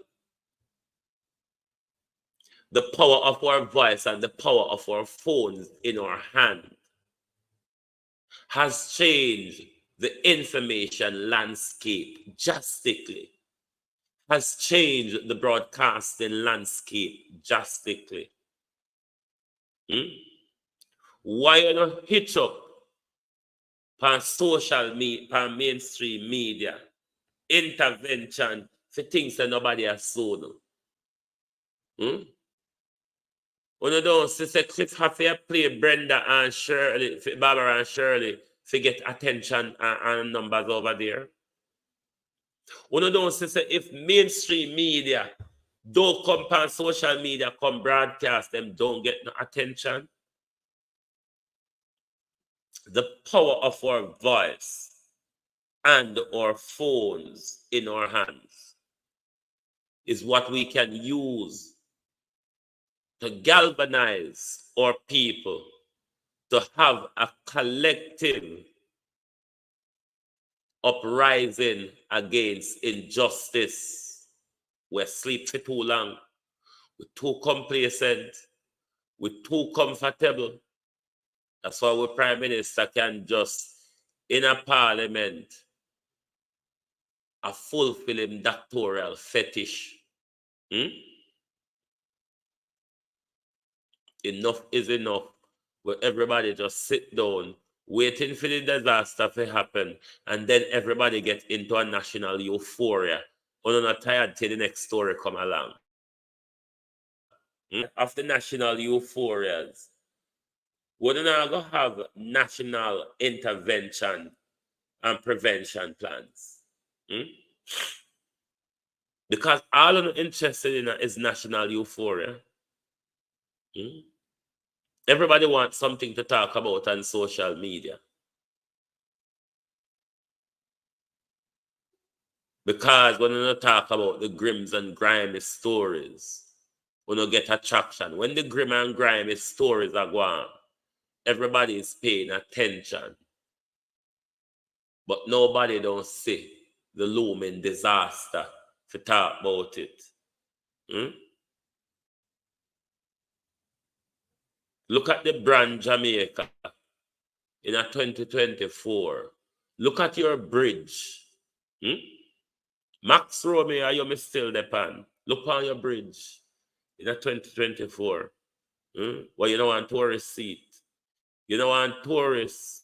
The power of our voice and the power of our phones in our hand has changed the information landscape drastically, has changed the broadcasting landscape drastically. Why you not hitch up on social media, on mainstream media, intervention for things that nobody has seen? When you don't see Cliff have to play Brenda and Shirley, Barbara and Shirley, to get attention and numbers over there. When you don't see if mainstream media don't come on social media, come broadcast, them don't get no attention. The power of our voice and our phones in our hands is what we can use to galvanize our people to have a collective uprising against injustice. We're asleep for too long. We're too complacent. We're too comfortable. That's why our Prime Minister can just, in a parliament, a fulfilling doctoral fetish. Enough is enough, where everybody just sit down, waiting for the disaster to happen, and then everybody get into a national euphoria. I'm not tired till the next story come along. Of the national euphorias, we're not going to have national intervention and prevention plans. Because all I'm interested in is national euphoria. Everybody wants something to talk about on social media. Because when you talk about the grims and grimy stories, we don't get attraction. When the grim and grimy stories are going, everybody is paying attention. But nobody don't see the looming disaster to talk about it. Look at the brand Jamaica in a 2024. Look at your bridge. Max Romeo, are you still the pan? Look on your bridge in a 2024. Well, you don't want tourist seat. You don't want tourists.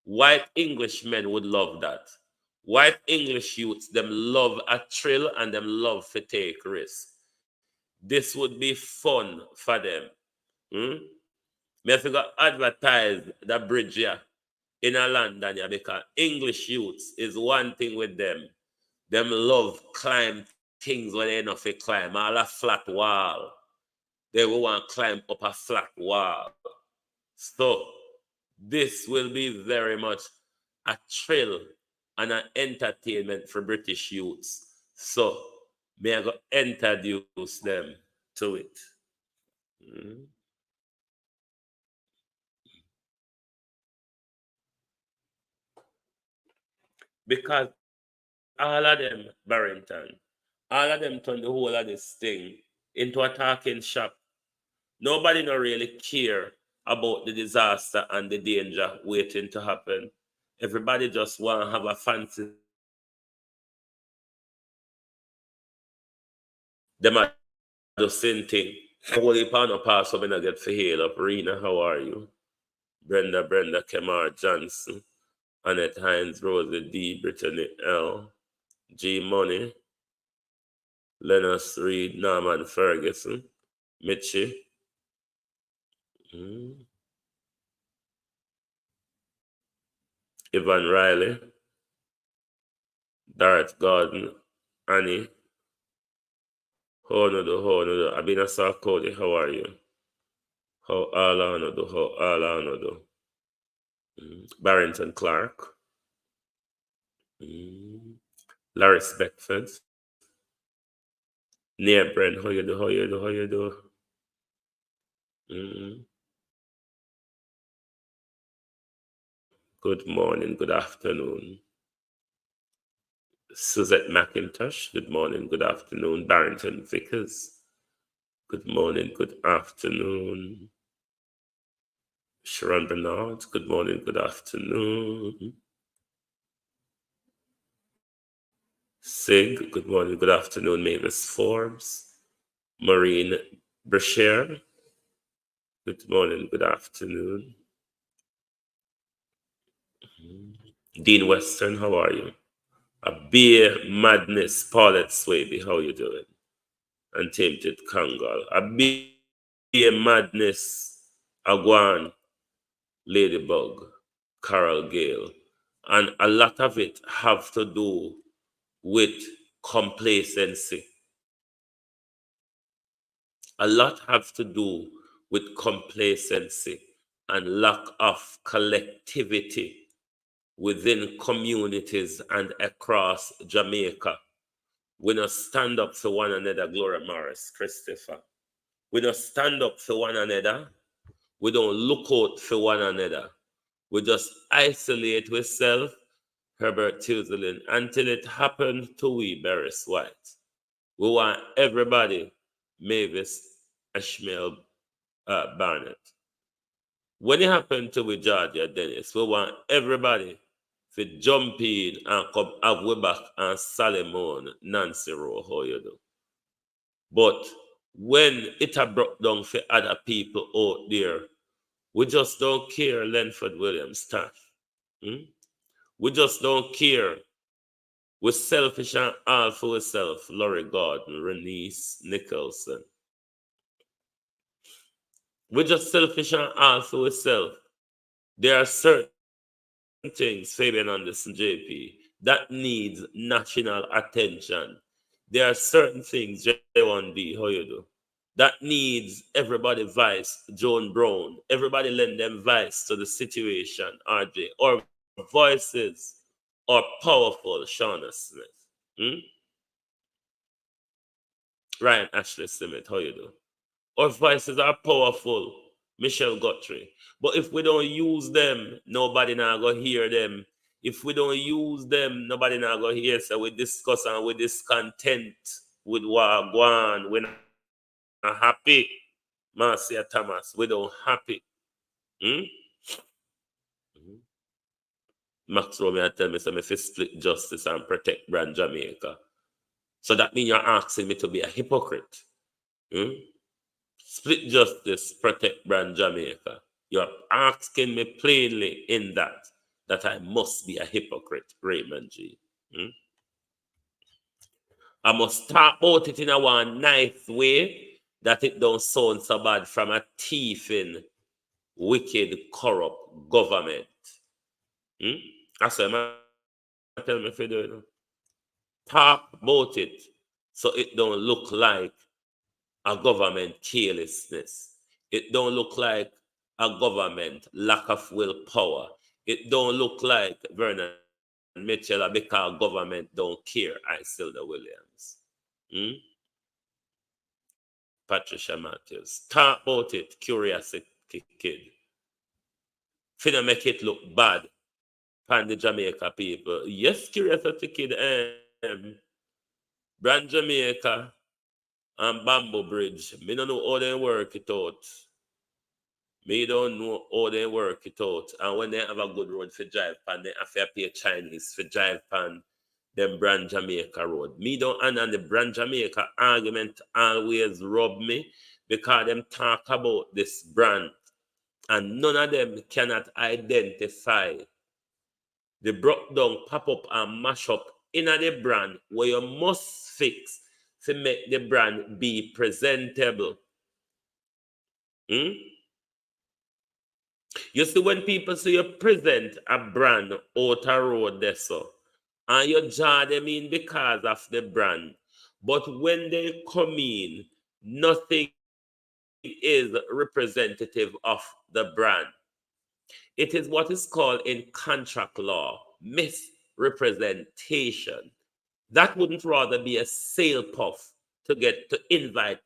White Englishmen would love that. White English youths, them love a thrill and them love to take risks. This would be fun for them. Me have to advertise the bridge here in a London here because English youths is one thing with them. Them love climb things where they enough to climb. All a flat wall. They will want to climb up a flat wall. So this will be very much a thrill and an entertainment for British youths. So may I go introduce them to it. Because all of them, Barrington, all of them turn the whole of this thing into a talking shop. Nobody don't really care about the disaster and the danger waiting to happen. Everybody just want to have a fancy. Them are the same thing. Holy Pano pass so I get for hail up. Rena, how are you? Brenda, Kemar Johnson, Annette Hines, Rosie D, Brittany L, G Money, Lennox Reed, Norman Ferguson, Mitchie. Ivan Riley, Darrett Gordon, Annie, Honodo, Abina Sarkodi, how are you? How all do? Barrington Clark, Larry Beckford, Near Brent, how you do? Good morning, good afternoon. Suzette McIntosh, good morning, good afternoon. Barrington Vickers, good morning, good afternoon. Sharon Bernard, good morning, good afternoon. Sig, good morning, good afternoon. Mavis Forbes, Maureen Brasher, good morning, good afternoon. Dean Western, how are you? A beer madness, Paulette Swaby, how you doing? Untainted Kangal. A beer madness, Agwan, Ladybug, Carol Gale. And a lot of it have to do with complacency. A lot have to do with complacency and lack of collectivity within communities and across Jamaica. We don't stand up for one another, Gloria Morris, Christopher. We don't stand up for one another. We don't look out for one another. We just isolate ourselves, Herbert Tuzelin, until it happened to we, Barris White. We want everybody, Mavis Ashmael Barnett. When it happened to we, Georgia Dennis, we want everybody to jump in and come have we back and Salomon, Nancy Rowe, how you do. But when it a brought down for other people out there, we just don't care, Lenford Williams, staff. We just don't care. We're selfish and all for ourselves. Laurie Gordon, Renice Nicholson. We're just selfish and also with self. There are certain things, Fabian Anderson, JP, that needs national attention. There are certain things, J1B, how you do? That needs everybody voice, Joan Brown. Everybody lend them voice to the situation, RJ. Our voices are powerful, Shauna Smith. Hmm? Ryan Ashley Smith, how you do? Our voices are powerful, Michelle Guthrie. But if we don't use them, nobody now go hear them. If we don't use them, nobody now go hear. So we discuss and we discontent with Wagwan. We're not happy. Marcia Thomas, we don't happy. Hmm? Max Romeo tell me some if you split justice and protect brand Jamaica. So that means you're asking me to be a hypocrite. Hmm? Split justice, protect brand Jamaica. You're asking me plainly in that I must be a hypocrite, Raymond G. Hmm? I must talk about it in a one nice way that it don't sound so bad from a thieving, wicked, corrupt government. Hmm? That's what I tell me if you do it. Talk about it so it don't look like a government carelessness. It don't look like a government lack of willpower. It don't look like Vernon Mitchell because government don't care. I Silda Williams. Hmm? Patricia Matthews. Talk about it, curiosity kid. Finna make it look bad for the Jamaica people. Yes, curiosity kid. Brand Jamaica and Bamboo Bridge. Me don't know how they work it out. Me don't know how they work it out. And when they have a good road for drive pan, they have to pay Chinese for drive pan them Brand Jamaica road. Me don't understand the Brand Jamaica argument always rub me because them talk about this brand and none of them cannot identify the broke down, pop up and mash up in the brand where you must fix to make the brand be presentable. Hmm? You see, when people say you present a brand out a road there, so, and you jar them in because of the brand, but when they come in, nothing is representative of the brand. It is what is called in contract law misrepresentation. That wouldn't rather be a sale puff to get to invite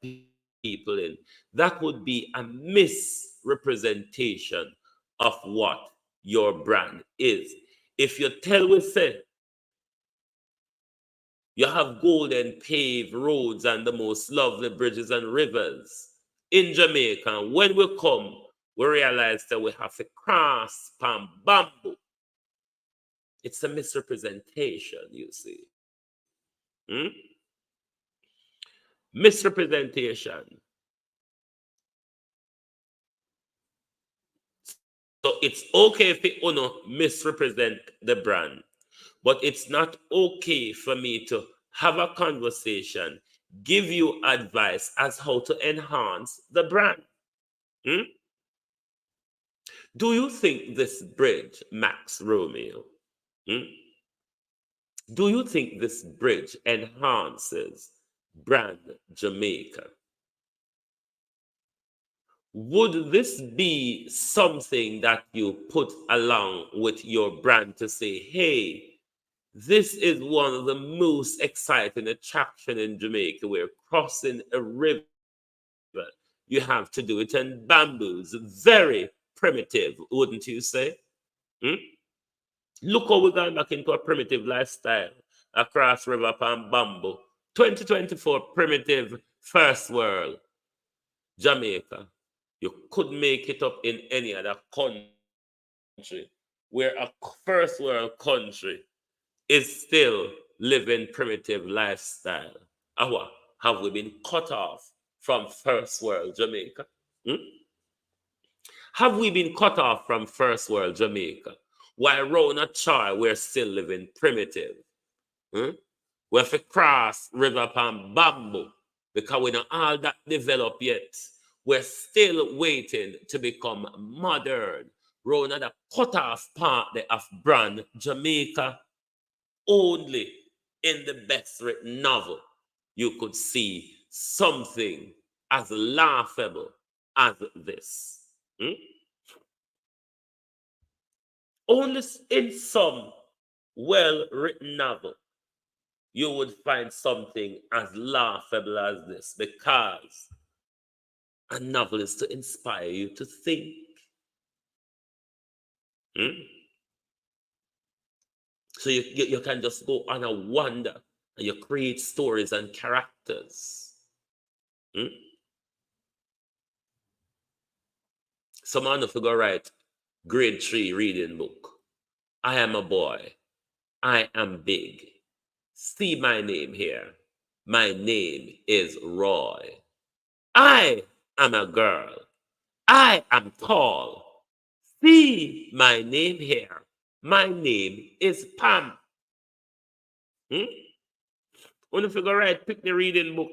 people in. That would be a misrepresentation of what your brand is. If you tell we say you have golden paved roads and the most lovely bridges and rivers in Jamaica, when we come, we realize that we have to cross palm bamboo. It's a misrepresentation, you see. Hmm? Misrepresentation. So it's okay if you misrepresent the brand, but it's not okay for me to have a conversation, give you advice as how to enhance the brand. Hmm? Do you think this bridge, Max Romeo, hmm? Do you think this bridge enhances brand Jamaica? Would this be something that you put along with your brand to say, hey, this is one of the most exciting attraction in Jamaica. We're crossing a river. You have to do it in bamboos. Very primitive, wouldn't you say? Hmm? Look how we're going back into a primitive lifestyle across river palm bamboo. 2024 primitive first world Jamaica. You could make it up in any other country where a first world country is still living primitive lifestyle. Have we been cut off from first world Jamaica? Hmm? Have we been cut off from first world Jamaica? While round a char, we're still living primitive. Hmm? We have to cross river palm bamboo because we don't all that develop yet. we're still waiting to become modern. Round at the cut-off part of brand Jamaica, only in the best written novel you could see something as laughable as this. Only in some well-written novel you would find something as laughable as this, because a novel is to inspire you to think. So you can just go on a wander and you create stories and characters. Some man if you go write grade 3 reading book. I am a boy. I am big. See my name here. My name is Roy. I am a girl. I am tall. See my name here. My name is Pam. When you figure right, pick the reading book.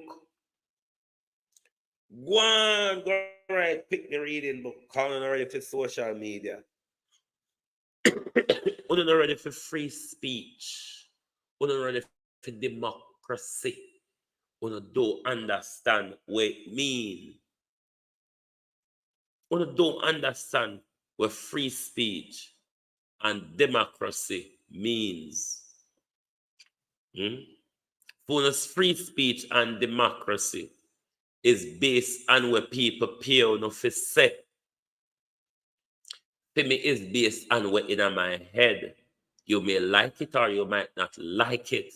Go right, pick the reading book. Calling already for social media. We're not ready for free speech. We're not ready for democracy. We don't understand what it means. We don't understand what free speech and democracy means. For us, free speech and democracy is based on what people pay on for say. For me, is based on what in my head. You may like it or you might not like it.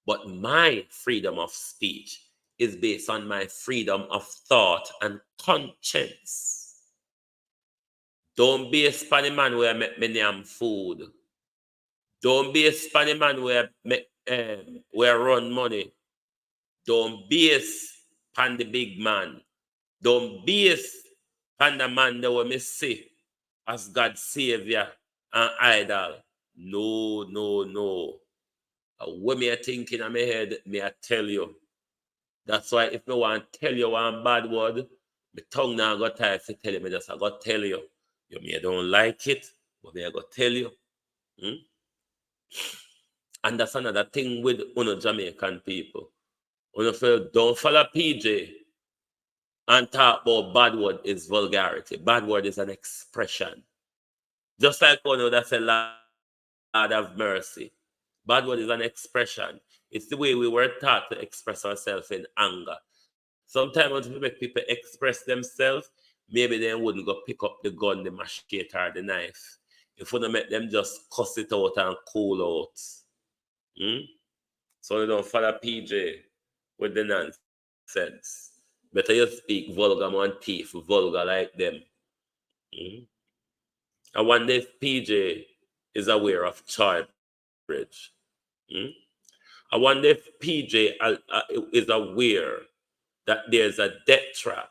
But my freedom of speech is based on my freedom of thought and conscience. Don't be a Spanish man where I make me name food. Don't be a Spanish man where I run money. Don't base pan the big man. Don't base pan the man that we see as God's savior and idol. No. What me I thinking in my head, me I tell you. That's why if no one tell you one bad word, my tongue now got tired to tell you, me just I got tell you. You may don't like it, but me I got tell you. And that's another thing with Jamaican people. Don't follow PJ and talk about bad word is vulgarity. Bad word is an expression. Just like that's a Lord of mercy. Bad word is an expression. It's the way we were taught to express ourselves in anger. Sometimes when we make people express themselves, maybe they wouldn't go pick up the gun, the machete, or the knife. If we don't make them just cuss it out and cool out. So they don't follow PJ with the nonsense. Better you speak vulgar man thief, vulgar like them. I wonder if PJ is aware of child bridge. I wonder if PJ is aware that there's a death trap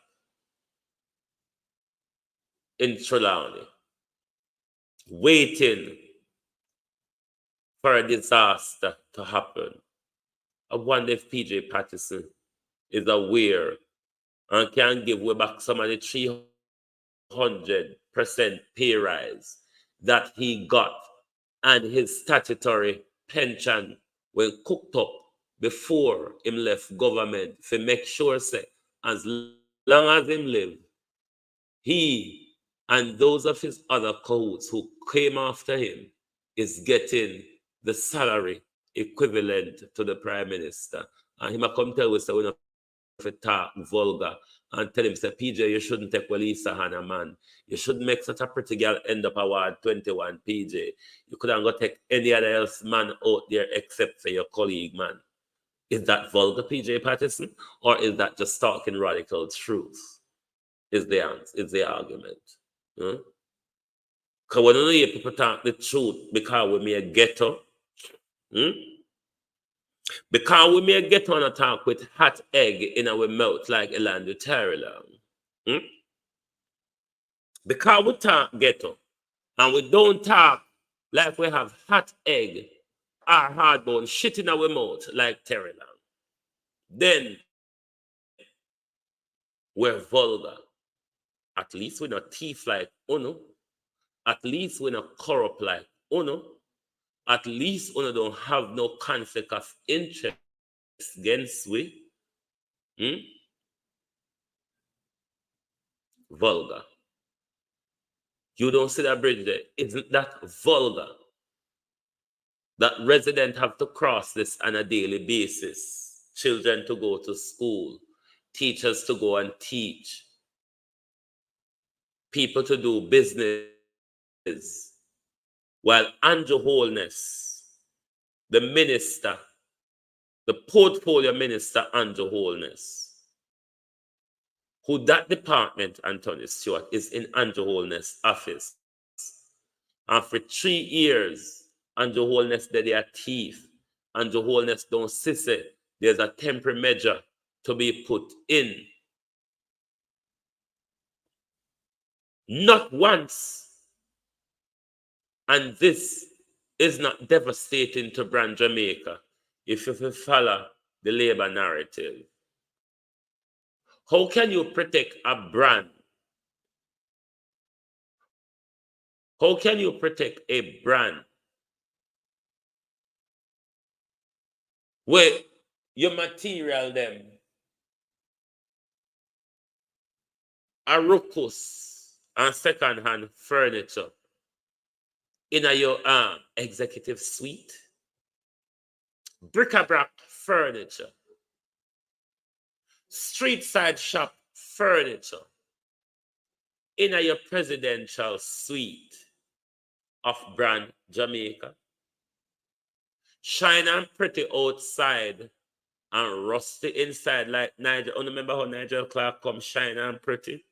in Trelawney, waiting for a disaster to happen. I wonder if PJ Patterson is aware and can give way back some of the 300% pay rise that he got and his statutory pension when cooked up before him left government to make sure say as long as him live, he and those of his other cohorts who came after him is getting the salary equivalent to the prime minister. And him a come tell us that we don't have to talk vulgar and tell him, say, PJ, you shouldn't take Walisa Hannah, man. You shouldn't make such a pretty girl end up award 21, PJ. You couldn't go take any other else man out there except for your colleague, man. Is that vulgar, PJ Patterson? Or is that just talking radical truth? Is the answer, is the argument. Because we don't hear people talk the truth because we may ghetto. Because we may get on a talk with hot egg in our mouth like Elandu Terrylang. Because we talk ghetto and we don't talk like we have hot egg or hardbone shit in our mouth like Terrylang. Then We're vulgar. At least we're not thief like Uno. At least we're not corrupt like Uno. At least Uno don't have no conflict of interest against we. Vulgar. You don't see that bridge there. Isn't that vulgar? That residents have to cross this on a daily basis. Children to go to school. Teachers to go and teach. People to do business. While Andrew Holness, the minister, the portfolio minister Andrew Holness, who that department, Anthony Stewart, is in Andrew Holness' office. And for 3 years, Andrew Holness did their thief. Andrew Holness don't see it. There's a temporary measure to be put in. Not once. And this is not devastating to brand Jamaica if you follow the Labour narrative. How can you protect a brand? How can you protect a brand where your material them are ruckus and second-hand furniture in your executive suite? Bric-a-brac furniture, street side shop furniture in your presidential suite of brand Jamaica. Shine and pretty outside and rusty inside like Nigel. Oh, remember how Nigel Clark come shine and pretty?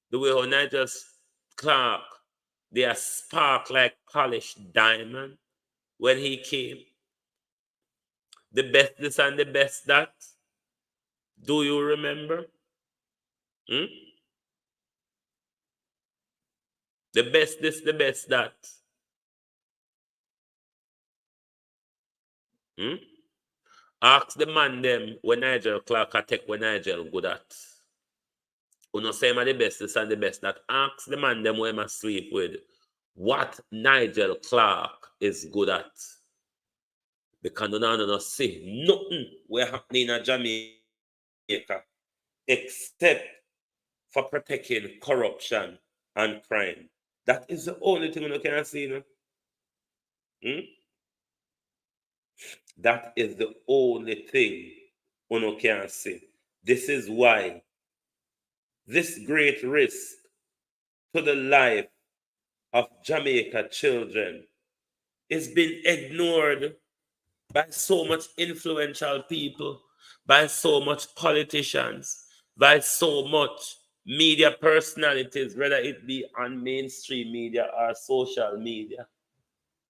The way how Nigel Clark, they are spark like polished diamond when he came. The best this and the best that. Do you remember? The best this, the best that. Ask the man them when Nigel Clark attack when Nigel good at. You know say him the best this and the best that. Ask the man them where I sleep with what Nigel Clark is good at. Because you don't see nothing where happening in Jamaica except for protecting corruption and crime. That is the only thing you can see. That is the only thing you can see. This is why this great risk to the life of Jamaica children is being ignored by so much influential people, by so much politicians, by so much media personalities, whether it be on mainstream media or social media.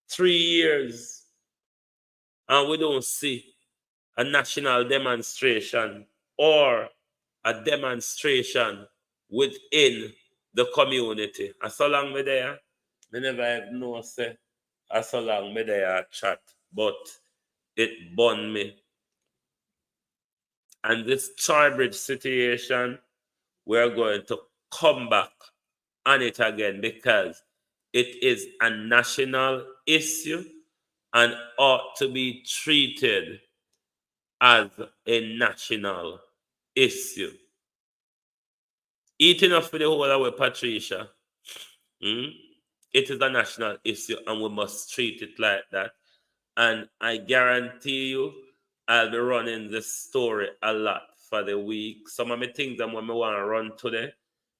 3 years, and we don't see a national demonstration or a demonstration within the community. And so long me there, I never have no say, and so long me there chat, but it burned me. And this Tribridge situation, we're going to come back on it again because it is a national issue and ought to be treated as a national issue. Eating up for the whole away, Patricia. It is a national issue and we must treat it like that. And I guarantee you, I'll be running this story a lot for the week. Some of the things that I want to run today,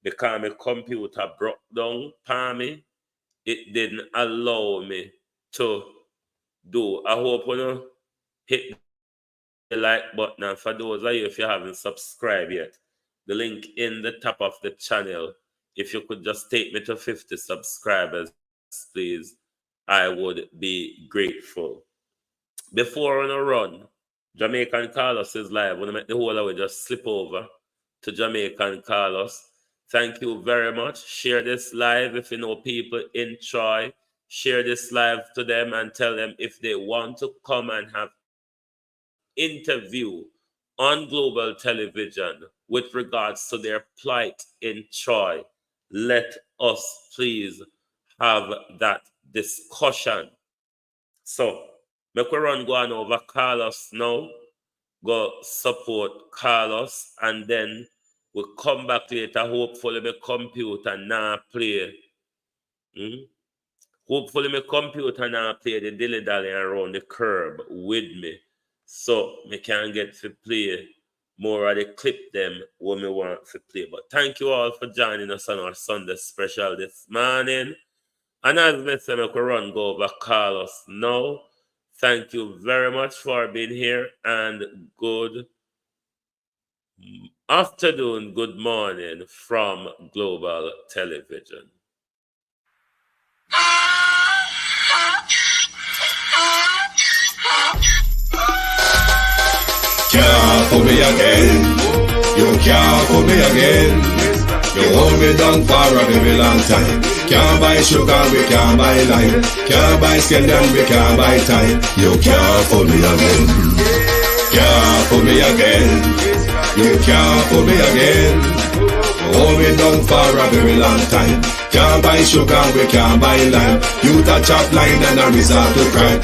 because my computer broke down for me, it didn't allow me to do. I hope you hit the like button. And for those of you, if you haven't subscribed yet, the link in the top of the channel, if you could just take me to 50 subscribers, please, I would be grateful. Before on a run, Jamaican Carlos is live. I want to make the whole of it just slip over to Jamaican Carlos. Thank you very much. Share this live if you know people in Troy. Share this live to them and tell them if they want to come and have interview on global television with regards to their plight in Troy. Let us please have that discussion. So, make we run go on over Carlos now. Go support Carlos, and then we'll come back later. Hopefully my computer now play. Hopefully my computer now play the dilly-dally around the curb with me. So me can get to play more of the clip them what me want to play. But thank you all for joining us on our Sunday special this morning. And as I said, I can run go over Carlos now. Thank you very much for being here, and good afternoon, good morning from Global Television. Can't fool me again. You can't fool me again. You hold me down for a very long time. Can't buy sugar, we can't buy lime. Can't buy scandal, we can't buy time. You can't fool me again. Can't fool me again. You can't fool me again. You hold me down for a very long time. Can't buy sugar, we can't buy lime. You touch up line and I resort to crime.